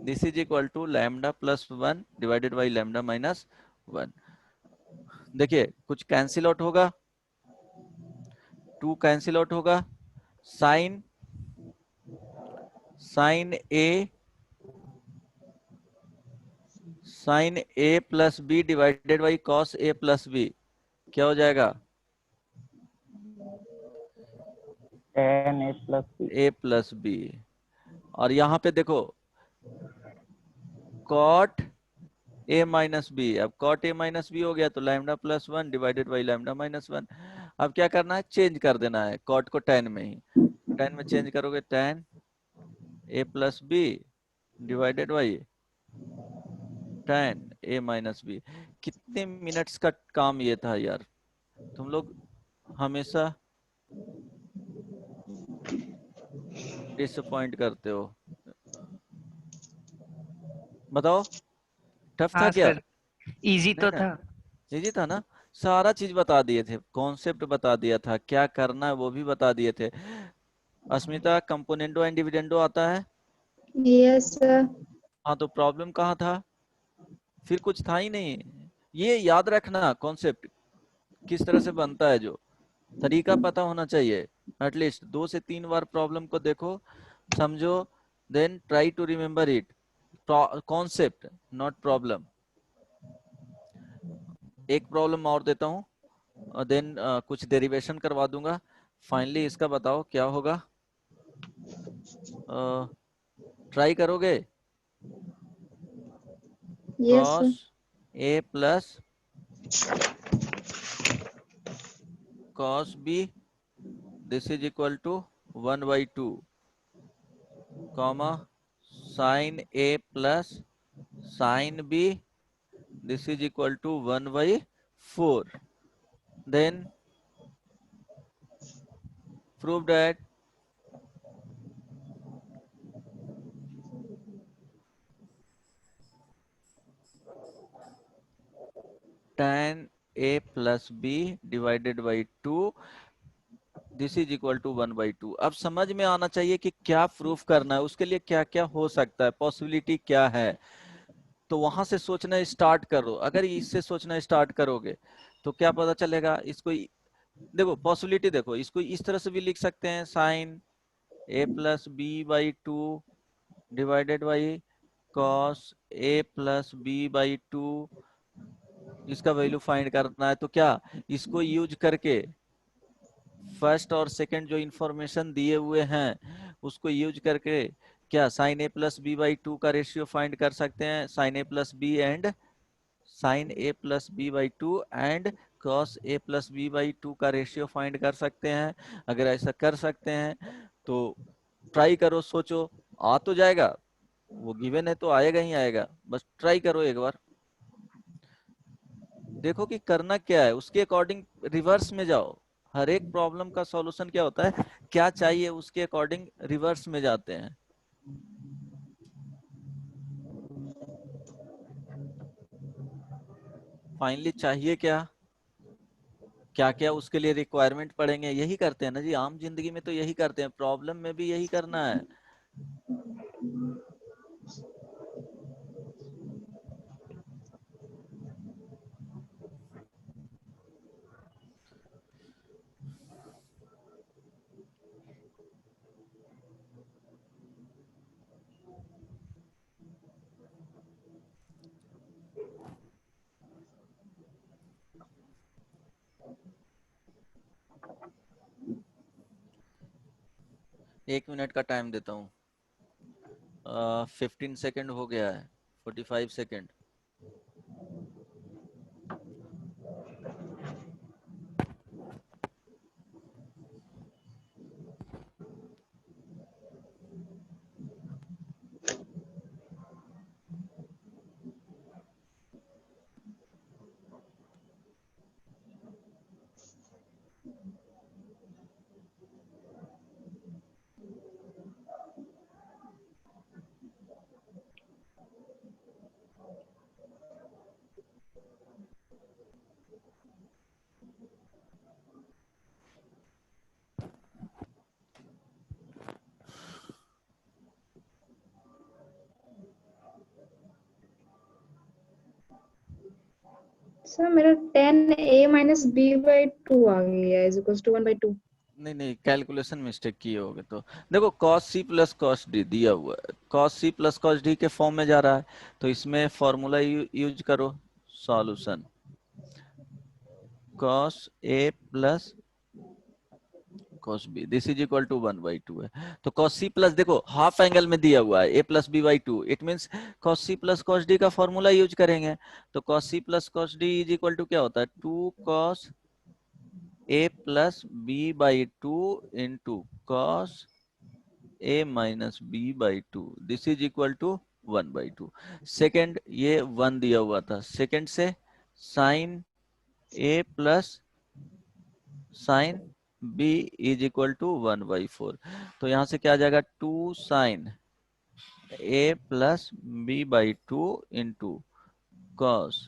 this is equal to lambda plus 1 divided by lambda minus 1। देखिए कुछ cancel out होगा, 2 cancel out होगा, sine a plus b divided by cos a plus b क्या हो जाएगा, tan a plus b. a plus b. और यहाँ पे देखो कॉट a माइनस बी, अब कॉट a माइनस बी हो गया तो lambda plus 1 divided by lambda minus 1। अब क्या करना है, चेंज कर देना है कॉट को tan में ही, tan में चेंज करोगे tan a plus b divided by tan a minus b. कितने मिनट्स का काम ये था यार, तुम लोग हमेशा डिसअपॉइंट करते हो। बताओ टफ था हाँ क्या? सर, इजी नहीं तो ना, था। इजी था ना, सारा चीज बता दिए थे, कॉन्सेप्ट बता दिया था, क्या करना है वो भी बता दिए थे। अस्मिता कंपोनेंडो एंड डिविडेंडो आता है? Yes sir. हाँ तो प्रॉब्लम कहाँ था, फिर कुछ था ही नहीं। ये याद रखना कॉन्सेप्ट किस तरह से बनता है, जो तरीका पता होना चाहिए। एटलीस्ट 2 से 3 बार प्रॉब्लम को देखो, समझो, then try to remember it, concept not problem. एक प्रॉब्लम और देता हूँ और देन कुछ डेरिवेशन करवा दूंगा। फाइनली इसका बताओ क्या होगा, ट्राई करोगे? Yes cos sir. a plus cos b, this is equal to 1/2 comma sin a plus sin b, this is equal to 1/4, then prove that tan a plus b divided by 2 this is equal to 1/2। अब समझ में आना चाहिए कि क्या proof करना है, उसके लिए क्या क्या हो सकता है, पॉसिबिलिटी क्या है। तो वहां से सोचना स्टार्ट करो। अगर इससे सोचना स्टार्ट करोगे तो क्या पता चलेगा, इसको देखो पॉसिबिलिटी देखो, इसको इस तरह से भी लिख सकते हैं, sine a plus b by two divided by cos a plus b by two, इसका वैल्यू फाइंड करना है। तो क्या इसको यूज करके फर्स्ट और सेकंड जो इंफॉर्मेशन दिए हुए हैं उसको यूज करके क्या sine a plus b by two का रेशियो फाइंड कर सकते हैं, sine a plus b and sine a plus b by two and cos a plus b by two का रेशियो फाइंड कर सकते हैं। अगर ऐसा कर सकते हैं तो ट्राई करो, सोचो, आ तो जाएगा, वो गिवन है तो आएगा ही आएगा, बस ट्राई करो एक बार, देखो कि करना क्या है, उसके अकॉर्डिंग रिवर्स में जाओ। हर एक प्रॉब्लम का सॉल्यूशन क्या होता है, क्या चाहिए उसके अकॉर्डिंग रिवर्स में जाते हैं। फाइनली चाहिए क्या, क्या क्या उसके लिए रिक्वायरमेंट पड़ेंगे, यही करते हैं ना जी, आम जिंदगी में तो यही करते हैं, प्रॉब्लम में भी यही करना है। एक मिनट का टाइम देता हूँ, 15 सेकेंड हो गया है, 45 सेकेंड। सर मेरा 10a minus b by two आ गया इज इक्वल टू 1/2। नहीं नहीं, कैलकुलेशन मिस्टेक किए होगे। तो देखो cos c plus cos d दिया हुआ है, cos c plus cos d के फॉर्म में जा रहा है, तो इसमें फॉर्मूला यूज करो, solution cos a plus cos b this is equal to 1/2 है। तो cos c प्लस, देखो हाफ एंगल में दिया हुआ है a plus b by two, it means cos c plus cos d का फॉर्मूला यूज करेंगे। तो cos c plus cos d is equal to क्या होता है, 2 cos a plus b by two into cos a minus b by two, this is equal to 1/2। Second ये 1 दिया हुआ था, सेकेंड से sine a plus sine b is equal to 1/4। तो यहां से क्या आ जाएगा, 2 sine a plus b by two into cos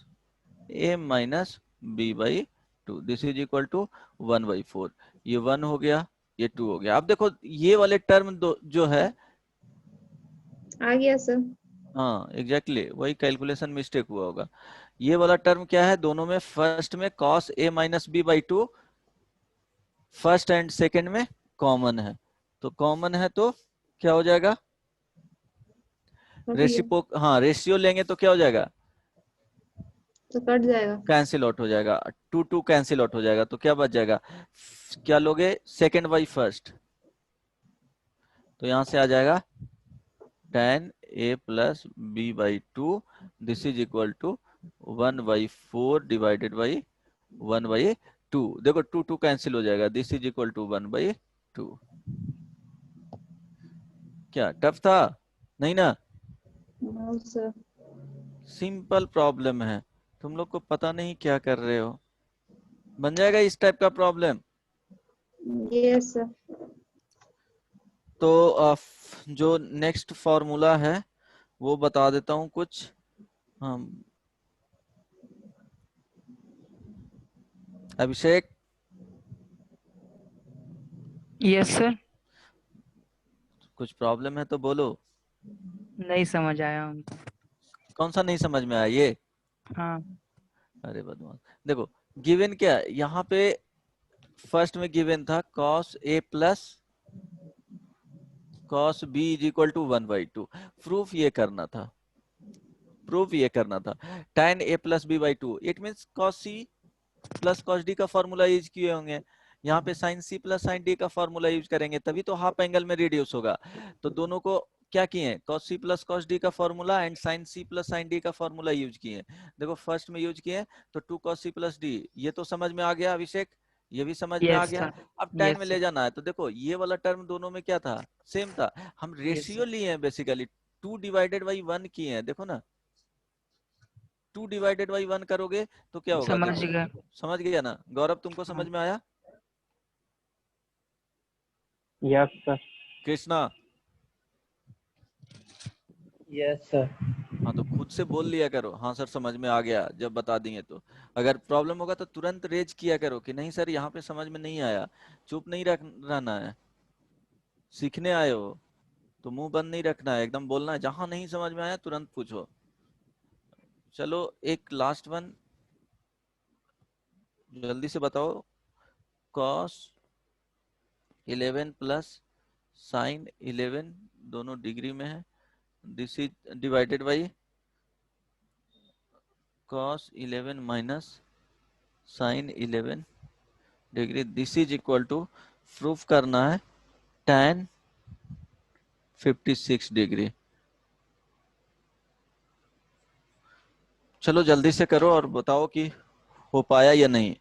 a minus b by two, this is equal to 1/4। ये 1 हो गया, ये 2 हो गया। अब देखो ये वाले टर्म जो है, आ गया सर। हाँ एग्जैक्टली वही कैलकुलेशन मिस्टेक हुआ होगा। ये वाला टर्म क्या है, दोनों में फर्स्ट में cos a minus b by two, first and second में कॉमन है, तो कॉमन है तो क्या हो जाएगा, कट गया रेसिप्रो हाँ रेशियो लेंगे तो क्या हो जाएगा, तो कट जाएगा। कैंसिल आउट हो जाएगा, 2 कैंसिल आउट हो जाएगा, तो क्या बच जाएगा, क्या लोगे, सेकेंड बाई फर्स्ट, तो यहां से आ जाएगा tan a plus b by two, this is equal to 1/4 divided by 1/2। देखो 2 कैंसिल हो जाएगा, दिस इज इक्वल टू 1/2। क्या टफ था, नहीं ना, नो सर। सिंपल प्रॉब्लम है, तुम लोग को पता नहीं क्या कर रहे हो। बन जाएगा इस टाइप का प्रॉब्लम। Yes sir. तो जो नेक्स्ट फॉर्मूला है वो बता देता हूँ कुछ। हम अभिषेक, यस सर। कुछ प्रॉब्लम है तो बोलो। नहीं समझ आया हमको। कौन सा नहीं समझ में आया ये? हाँ अरे बदमाश, देखो गिवन क्या है यहाँ पे, फर्स्ट में गिवन था cos a plus cos b is equal to 1/2। Proof ये करना था, प्रूफ ये करना था tan a plus b by 2, it means cos c plus cos d का फॉर्मूला यूज किए होंगे, यहाँ पे sin c plus sin d का फॉर्मूला यूज करेंगे, तभी तो हाफ एंगल में रिड्यूस होगा। तो दोनों को क्या किए हैं, cos c plus cos d का formula and sin c plus sin d का फॉर्मूला यूज किए हैं। देखो फर्स्ट में यूज किए तो 2 cos c प्लस d, ये तो समझ में आ गया अभिषेक, ये भी समझ में आ यस गया। सर, अब tan यस में सर। ले जाना है, तो देखो ये वाला टर्म दोनों में क्या था, सेम था, हम रेशियो लिए हैं बेसिकली, 2 डिवाइडेड बाई 1 किए हैं, देखो ना 2 डिवाइडेड बाई 1 करोगे तो क्या होगा, समझ देखो गए। समझ गया ना गौरव, तुमको समझ में आया? Yes sir. Krishna, yes sir. हाँ तो खुद से बोल लिया करो, हाँ सर समझ में आ गया, जब बता दिए तो। अगर प्रॉब्लम होगा तो तुरंत रेज किया करो कि नहीं सर यहाँ पे समझ में नहीं आया, चुप नहीं रहना है, सीखने आए हो तो मुंह बंद नहीं रखना है, एकदम बोलना है, जहां नहीं समझ में आया तुरंत पूछो। चलो एक लास्ट वन जल्दी से बताओ, cos 11 प्लस sin 11 दोनों डिग्री में है, this is divided by cos 11 minus sin 11 degree, this is equal to, proof करना है tan 56 डिग्री। चलो जल्दी से करो और बताओ कि हो पाया या नहीं।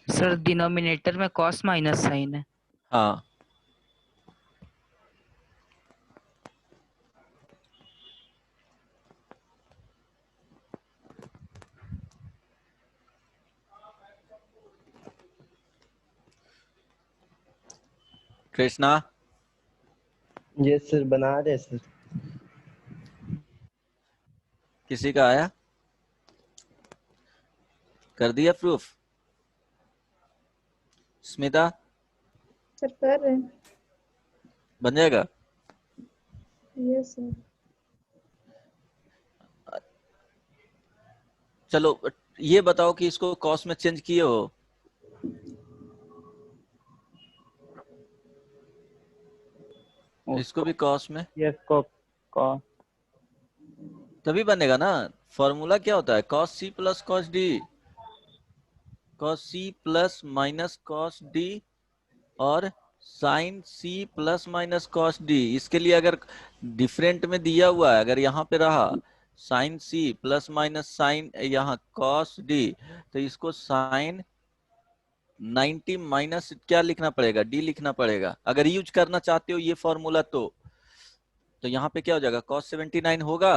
सर डिनोमिनेटर में कॉस माइनस साइन है। हाँ कृष्णा, यस सर, बना रहे सर। किसी का आया, कर दिया प्रूफ? स्मिता, सर कर रहे हैं। बन जाएगा? Yes sir. चलो ये बताओ कि इसको कॉस में चेंज किए हो? इसको भी कॉस में, यस को cos तभी बनेगा ना। फॉर्मूला क्या होता है, cos c plus cos d, cos c plus minus cos d और sin c plus minus cos d। इसके लिए अगर डिफरेंट में दिया हुआ है, अगर यहाँ पे रहा sin c plus minus sine यहाँ cos d, तो इसको sin 90 माइनस क्या लिखना पड़ेगा, d लिखना पड़ेगा, अगर यूज करना चाहते हो ये फॉर्मूला तो यहाँ पे क्या हो जाएगा, cos 79 होगा,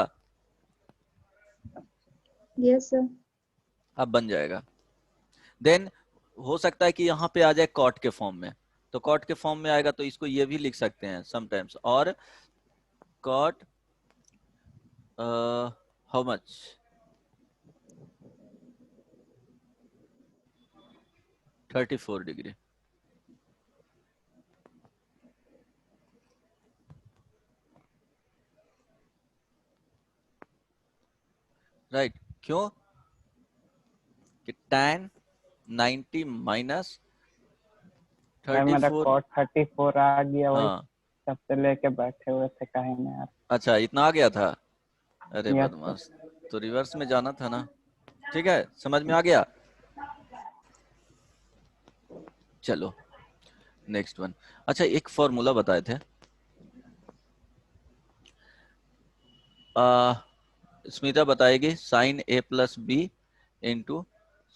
यस सर। अब बन जाएगा। देन हो सकता है कि यहाँ पे आ जाए कॉट के फॉर्म में, तो कॉट के फॉर्म में आएगा तो इसको ये भी लिख सकते हैं समटाइम्स, और cot how much, $34 degree, right क्यों कि tan 90 माइनस मेरा 34, cos 34 आ गया, वही हाँ तब से लेके बैठे हुए थे, कहीं नहीं यार। अच्छा इतना आ गया था, अरे यस बदमाश, तो रिवर्स में जाना था ना। ठीक है समझ में आ गया। चलो नेक्स्ट वन। अच्छा, एक फॉर्मूला बताए थे, स्मिता बताएगी, sine a plus b into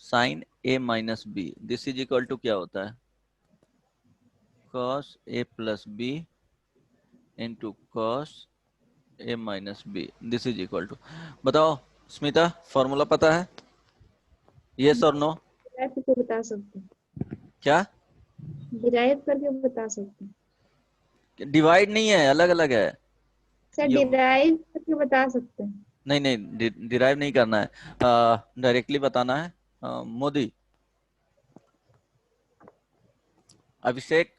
sine A minus b, this is equal to क्या होता है? Cos a plus b into cos a minus b, this is equal to, बताओ स्मिता, फॉर्मूला पता है? यस और नो? डिराइव करके बता सकते हैं, क्या? डिराइव करके बता सकते हैं डिवाइड नहीं है, अलग अलग है सर, ये। डिराइव करके बता सकते हैं। नहीं नहीं, डिराइव नहीं करना है, डायरेक्टली बताना है। मोदी, अभिषेक,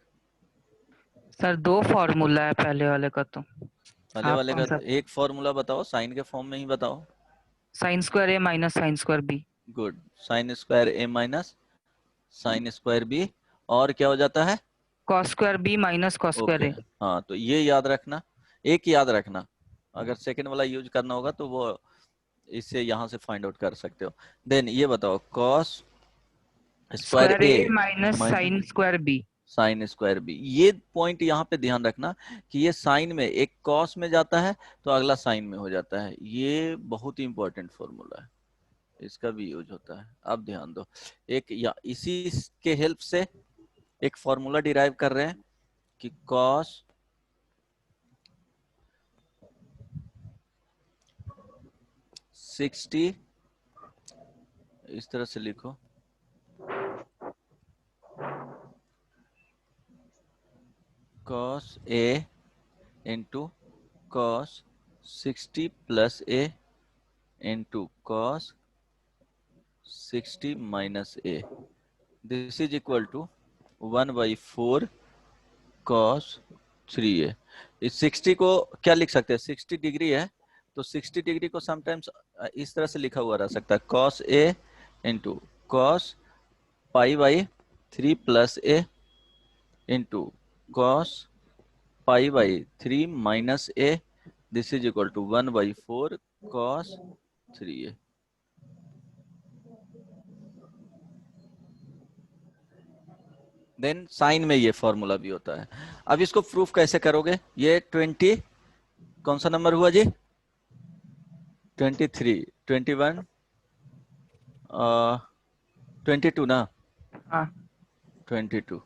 सर दो फॉर्मूला है पहले वाले का तो। पहले आप वाले कौन का सा? एक फॉर्मूला बताओ, साइन के फॉर्म में ही बताओ। साइन स्क्वायर ए minus sine square B. Good, sine square ए माइनस साइन स्क्वायर बी, और क्या हो जाता है? Cos square B minus cos square okay, A. हाँ तो ये याद रखना, एक याद रखना, अगर सेकंड वाला यूज करना होगा तो वो इससे यहाँ से फाइंड आउट कर सकते हो। देन ये बताओ, cos square square A A minus minus sine square B. Sine square B, ये पॉइंट यहाँ पे ध्यान रखना कि ये साइन में एक कॉस में जाता है तो अगला साइन में हो जाता है, ये बहुत ही इंपॉर्टेंट फॉर्मूला है, इसका भी यूज होता है। अब ध्यान दो, एक या इसी के हेल्प से एक फॉर्मूला डिराइव कर रहे हैं कि कॉस सिक्सटी, इस तरह से लिखो, cos A into cos 60 plus A into cos 60 minus A, this is equal to 1/4 cos 3a। इस 60 को क्या लिख सकते हैं? 60 डिग्री है तो 60 डिग्री को समटाइम्स इस तरह से लिखा हुआ रह सकता है, cos A into cos π/3 plus A into cos π/3 minus A, this is equal to 1/4 cos 3a। Then sine में ये फॉर्मूला भी होता है। अब इसको प्रूफ कैसे करोगे? ये 20 कौन सा नंबर हुआ जी? 23, 21, 22 ना? हाँ 22,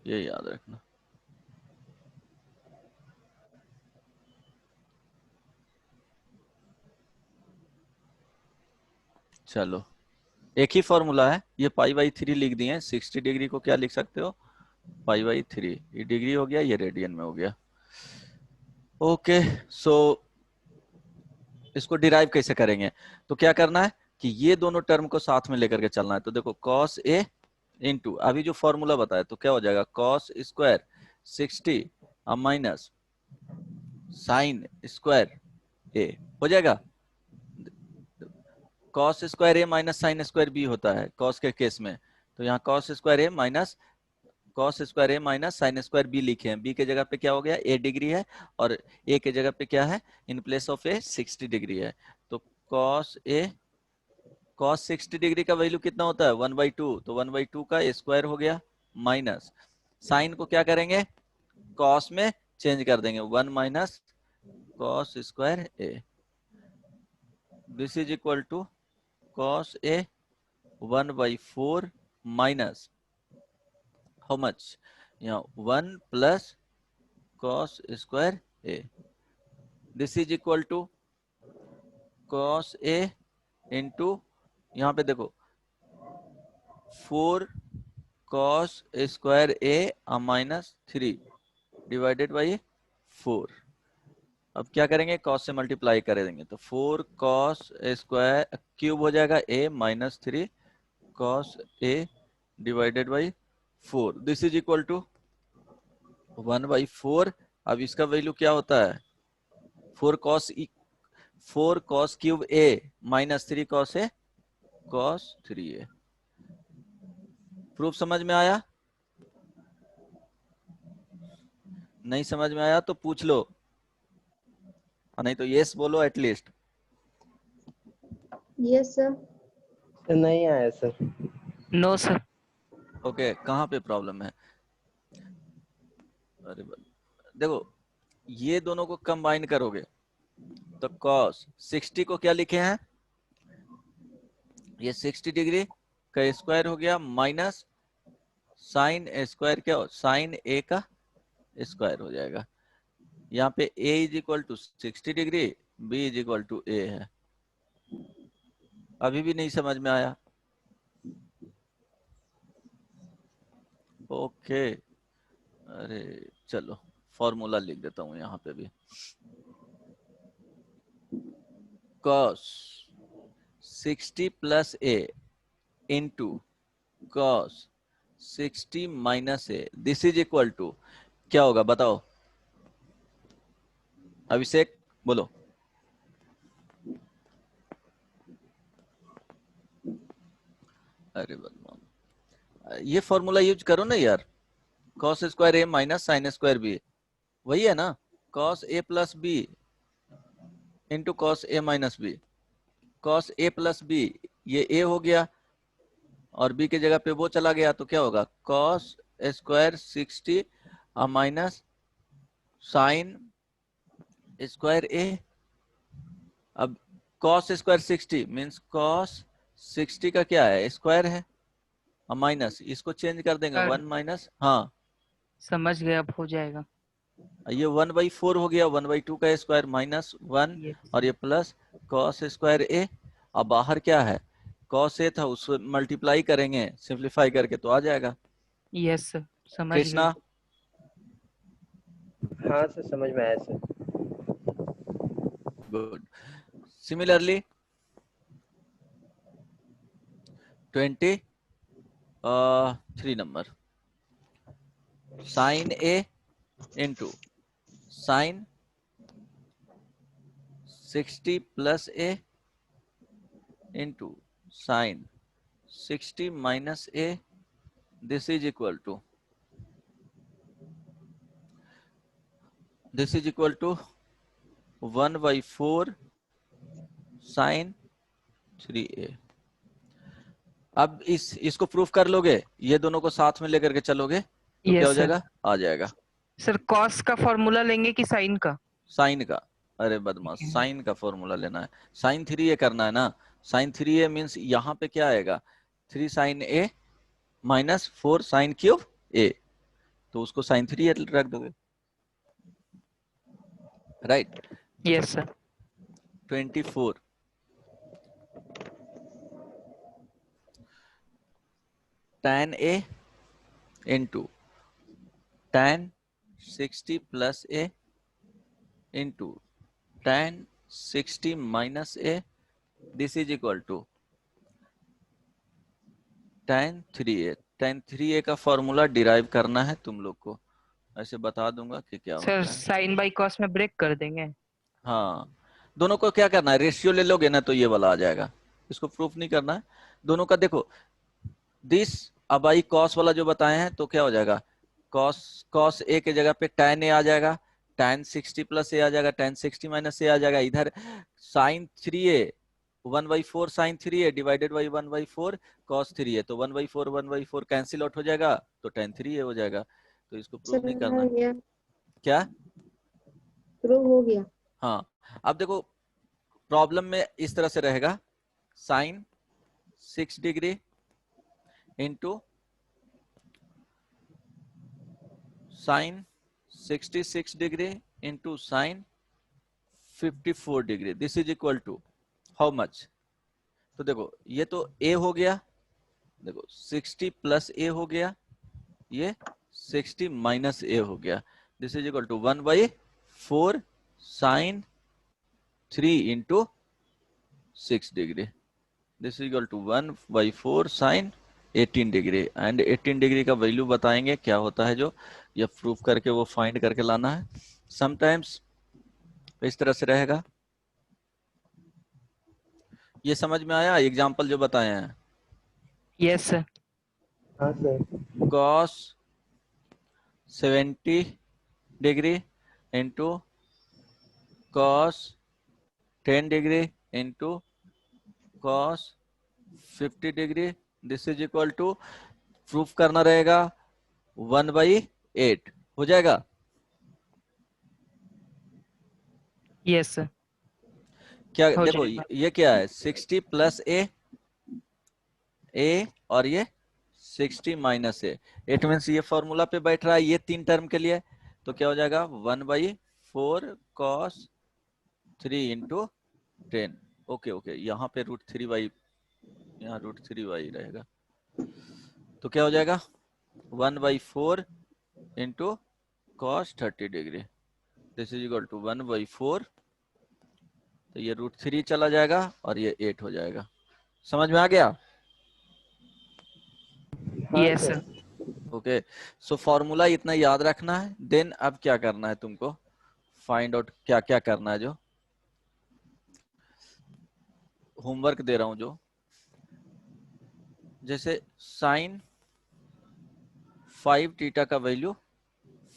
ये याद रखना। चलो, एक ही फॉर्मूला है, ये π/3 लिख दिए, 60 डिग्री को क्या लिख सकते हो? π/3, ये डिग्री हो गया, ये रेडियन में हो गया। ओके, सो इसको डिराइव कैसे करेंगे? तो क्या करना है कि ये दोनों टर्म को साथ में लेकर के चलना है। तो देखो, कॉस ए इंटू अभी जो फॉर्मूला बताया तो क्या हो जाएगा? Cos square 60 minus sine square A हो जाएगा। कॉस स्क्वायर ए माइनस साइन स्क्वायर बी होता है कॉस के केस में, तो यहाँ कॉस स्क्वायर ए माइनस कॉस स्क्वायर ए माइनस साइन स्क्वायर बी लिखे हैं। बी के जगह पे क्या हो गया? ए डिग्री है, और ए के जगह पे क्या है? In place of A 60 degree है। तो कॉस ए कॉस 60 डिग्री का वैल्यू कितना होता है? 1/2, तो 1/2 का स्क्वायर हो गया, माइनस साइन को क्या करेंगे? कॉस में चेंज कर देंगे, 1 minus cos square a, this is equal to cos a 1/4 minus how much? यहाँ 1 plus cos square a, this is equal to cos A into यहाँ पे देखो 4 cos square A minus 3 divided by 4। अब क्या करेंगे? Cos से multiply कर देंगे, तो 4 कॉस स्क्वायर क्यूब हो जाएगा A minus 3 cos A divided by 4, this is equal to 1/4। अब इसका वैल्यू क्या होता है? 4 cos cube A minus 3 cos A cos 3a। Proof समझ में आया? नहीं समझ में आया तो पूछ लो, नहीं तो यस बोलो एटलीस्ट। Yes sir. नहीं आया सर। No sir. ओके, कहाँ पे प्रॉब्लम है? अरे देखो ये दोनों को कंबाइन करोगे तो cos 60 को क्या लिखे हैं, ये 60 डिग्री का स्क्वायर हो गया माइनस साइन ए स्क्वायर, क्या हो साइन ए का स्क्वायर हो जाएगा। यहाँ पे a is equal to 60 degree, b is equal to a है। अभी भी नहीं समझ में आया? ओके, अरे चलो फॉर्मूला लिख देता हूं यहाँ पे भी। cos 60 plus a into cos 60 minus a, this is equal to क्या होगा बताओ, अभिषेक बोलो। अरे बदमाश, ये फॉर्मूला यूज करो ना यार, cos square a minus sine square b, वही है ना, cos a plus b into cos a minus b। cos a plus b, ये a हो गया और b के जगह पे वो चला गया तो क्या होगा, cos square 60 minus sine square a। अब cos स्क्वायर 60 मीन्स cos 60 का क्या है, स्क्वायर है, और माइनस इसको चेंज कर देंगे, 1 माइनस, हाँ समझ गए, अब हो जाएगा। ये 1/4 हो गया, 1/2 का स्क्वायर माइनस 1 और ये प्लस cos स्क्वायर a। अब बाहर क्या है, cos a था, उसको मल्टीप्लाई करेंगे सिंप्लीफाई करके तो आ जाएगा। यस सर, समझ कृष्णा, गए। हाँ सर समझ में आया sir. Good. Similarly 23 number, sine a into sine 60 plus a into sine 60 minus a, this is equal to 1/4 sine 3a। अब इसको प्रूफ कर लोगे, ये दोनों को साथ में लेकर के चलोगे तो क्या हो यस सर। जाएगा, आ जाएगा सर कॉस का फॉर्मूला लेंगे कि साइन का? साइन का। अरे बदमाश, साइन का फॉर्मूला लेना है, साइन 3a करना है ना। साइन 3a मीन्स यहाँ पे क्या आएगा, 3 sine a minus 4 sine cube a, तो उसको साइन 3a रख दोगे, right. Yes sir. 24 tan a into tan 60 plus a into tan 60 minus a, this is equal to tan 3a। tan 3a का formula derive करना है तुम लोग को, ऐसे बता दूंगा कि क्या सर होता है। साइन बाई कॉस में ब्रेक कर देंगे। हाँ, दोनों को क्या करना है, रेशियो ले लोगे ना तो ये वाला आ जाएगा, इसको प्रूफ नहीं करना है। दोनों का देखो, दिस अब आई कॉस वाला जो बताए हैं तो क्या हो जाएगा, कॉस ए के जगह पे tan a आ जाएगा, tan 60 प्लस ए आ जाएगा, tan 60 माइनस ए आ जाएगा। इधर sine 3a 1/4 sine 3a divided by 1/4 cos 3a, तो 1/4 कैंसिल आउट हो जाएगा तो tan 3a हो जाएगा। तो इसको प्रूफ सर नहीं हो करना, गया, क्या, प्रूव हो गया। हाँ। अब देखो प्रॉब्लम में इस तरह से रहेगा, sine 6 degree into sine 66 degree into sine 54 degree, this is equal to how much. तो देखो ये तो a हो गया, देखो 60 प्लस a हो गया, ये 60 माइनस a हो गया, this is equal to 1/4 sine 3 into 6 degree, this is equal to 1/4 sine 18 degree. And 18 degree का वैल्यू बताएंगे क्या होता है, जो ये प्रूफ करके वो फाइंड करके लाना है। समटाइम्स इस तरह से रहेगा। ये समझ में आया एग्जाम्पल जो बताए हैं? Yes sir. हाँ sir. cos 70 degree into cos 10 degree into cos 50 degree, this is equal to, proof करना रहेगा 1/8 हो जाएगा। यस सर, क्या हो देखो जाएगा। ये क्या है 60 प्लस ए और ये 60 माइनस ए। इट मीन्स ये फॉर्मूला पे बैठ रहा है ये 3 टर्म के लिए, तो क्या हो जाएगा 1/4 cos 3 इंटू 10। ओके ओके, यहाँ पे √3/, यहाँ √3/, रहेगा। तो क्या हो जाएगा 1/4 into cos 30 degree, this is equal to 1/4, तो ये √3 चला जाएगा और ये 8 हो जाएगा। समझ में आ गया? हाँ yes sir. Sir. Okay, so formula इतना याद रखना है। देन अब क्या करना है तुमको, फाइंड आउट क्या क्या करना है, जो होमवर्क दे रहा हूं जो, जैसे साइन 5 थीटा का वैल्यू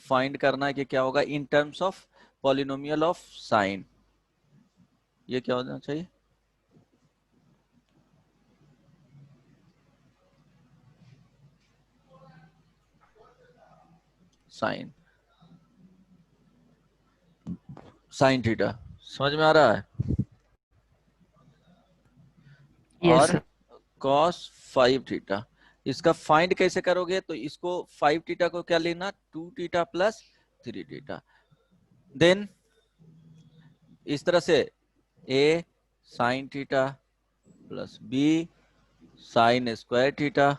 फाइंड करना है कि क्या होगा इन terms of polynomial of sine. ये क्या होना चाहिए, साइन साइन थीटा। समझ में आ रहा है? यस और सर। cos 5 थीटा, इसका फाइंड कैसे करोगे, तो इसको 5 थीटा को क्या लेना 2 थीटा प्लस 3 थीटा। देन इस तरह से a sine theta plus b sine square theta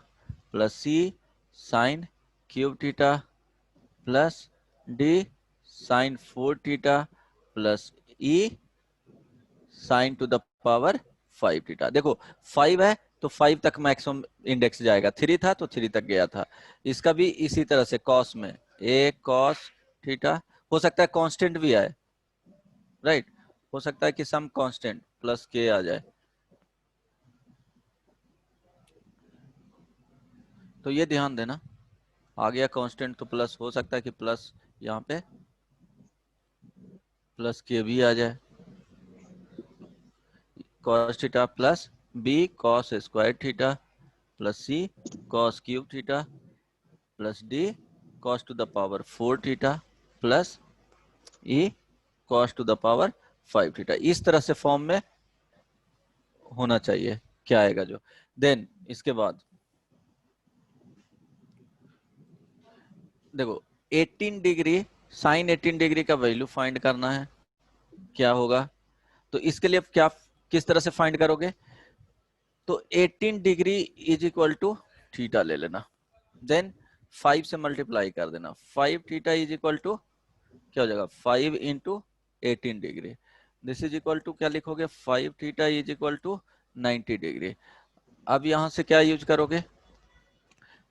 plus c sine cube theta plus d sine 4 theta plus e sine to the power 5 theta. देखो 5 है तो 5 तक मैक्सिमम इंडेक्स जाएगा, 3 था तो 3 तक गया था। इसका भी इसी तरह से कॉस में a cos थीटा, हो सकता है कांस्टेंट भी आए, राइट, हो सकता है कि सम कांस्टेंट प्लस के आ जाए, तो ये ध्यान देना। आ गया कांस्टेंट तो प्लस, हो सकता है कि प्लस यहाँ पे प्लस के भी आ जाए, cos theta plus b cos square theta plus c cos cube theta plus d cos to the power 4 theta plus e cos to the power 5 theta. इस तरह से फॉर्म में होना चाहिए, क्या आएगा जो। देन इसके बाद देखो 18 डिग्री साइन 18 डिग्री का वैल्यू फाइंड करना है, क्या होगा, तो इसके लिए क्या किस तरह से फाइंड करोगे, तो 18 degree is equal to theta ले लेना, देन 5 से मल्टीप्लाई कर देना, 5 थीटा इज इक्वल टू क्या हो जाएगा 5 इंटू 18 degree, this is equal to क्या लिखोगे 5 theta is equal to 90 degree. अब यहां से क्या यूज करोगे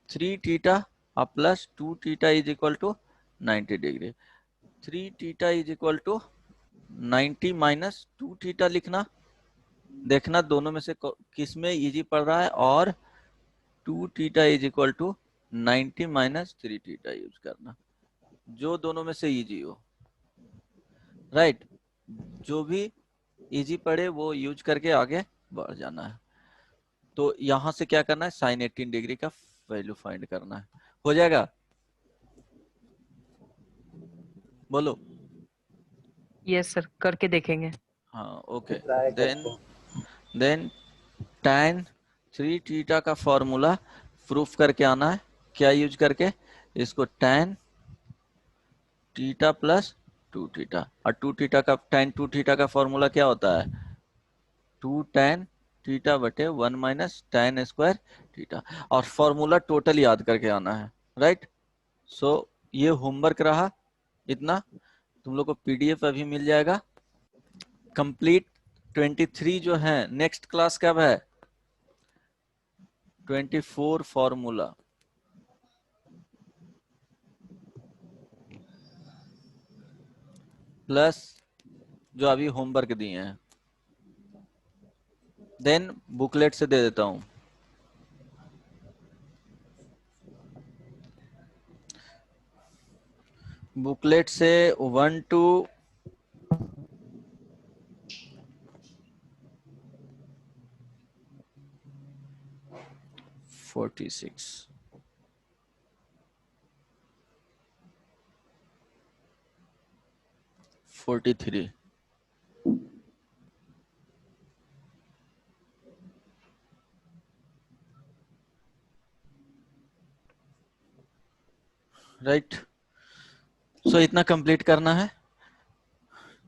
3 theta plus 2 theta is equal to 90 degree, 3 theta is equal to 90 minus 2 theta लिखना, देखना दोनों में से किस में इजी पड़ रहा है, और 2 theta is equal to 90 minus 3 theta use करना, जो दोनों में से इजी हो, राइट, जो भी इजी पड़े वो यूज करके आगे बढ़ जाना है। तो यहां से क्या करना है साइन 18 डिग्री का वैल्यू फाइंड करना है, हो जाएगा, बोलो। यस सर, करके देखेंगे। हाँ ओके, ट्राई देन करते हैं। देन tan 3 थीटा का फॉर्मूला प्रूफ करके आना है, क्या यूज करके, इसको tan थीटा प्लस 2 थीटा, और 2 थीटा का tan 2 थीटा का फॉर्मूला क्या होता है 2 tan थीटा बटे 1 माइनस tan स्क्वायर थीटा, और फॉर्मूला टोटल याद करके आना है, राइट। सो ये होमवर्क रहा इतना, तुम लोग को पीडीएफ अभी मिल जाएगा कंप्लीट। 23 जो है नेक्स्ट क्लास कब है 24 फॉर्मूला, प्लस जो अभी होमवर्क दिए हैं, देन बुकलेट से दे देता हूं, बुकलेट से 1 to 46, 43, राइट। सो इतना कंप्लीट करना है।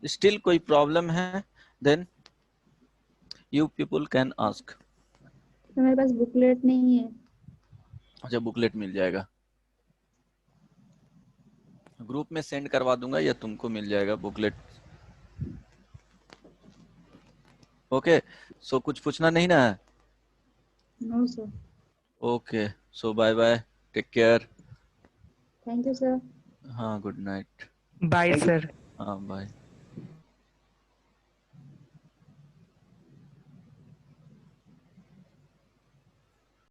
स्टिल कोई प्रॉब्लम है then you people can ask. तो मेरे पास बुकलेट नहीं है। अच्छा, बुकलेट मिल जाएगा, ग्रुप में सेंड करवा दूंगा या तुमको मिल जाएगा बुकलेट। ओके, सो कुछ पूछना नहीं ना है? No sir. Okay, so bye bye, take care. Thank you sir. हाँ, good night. Bye Thank you. Sir. हाँ, बाय।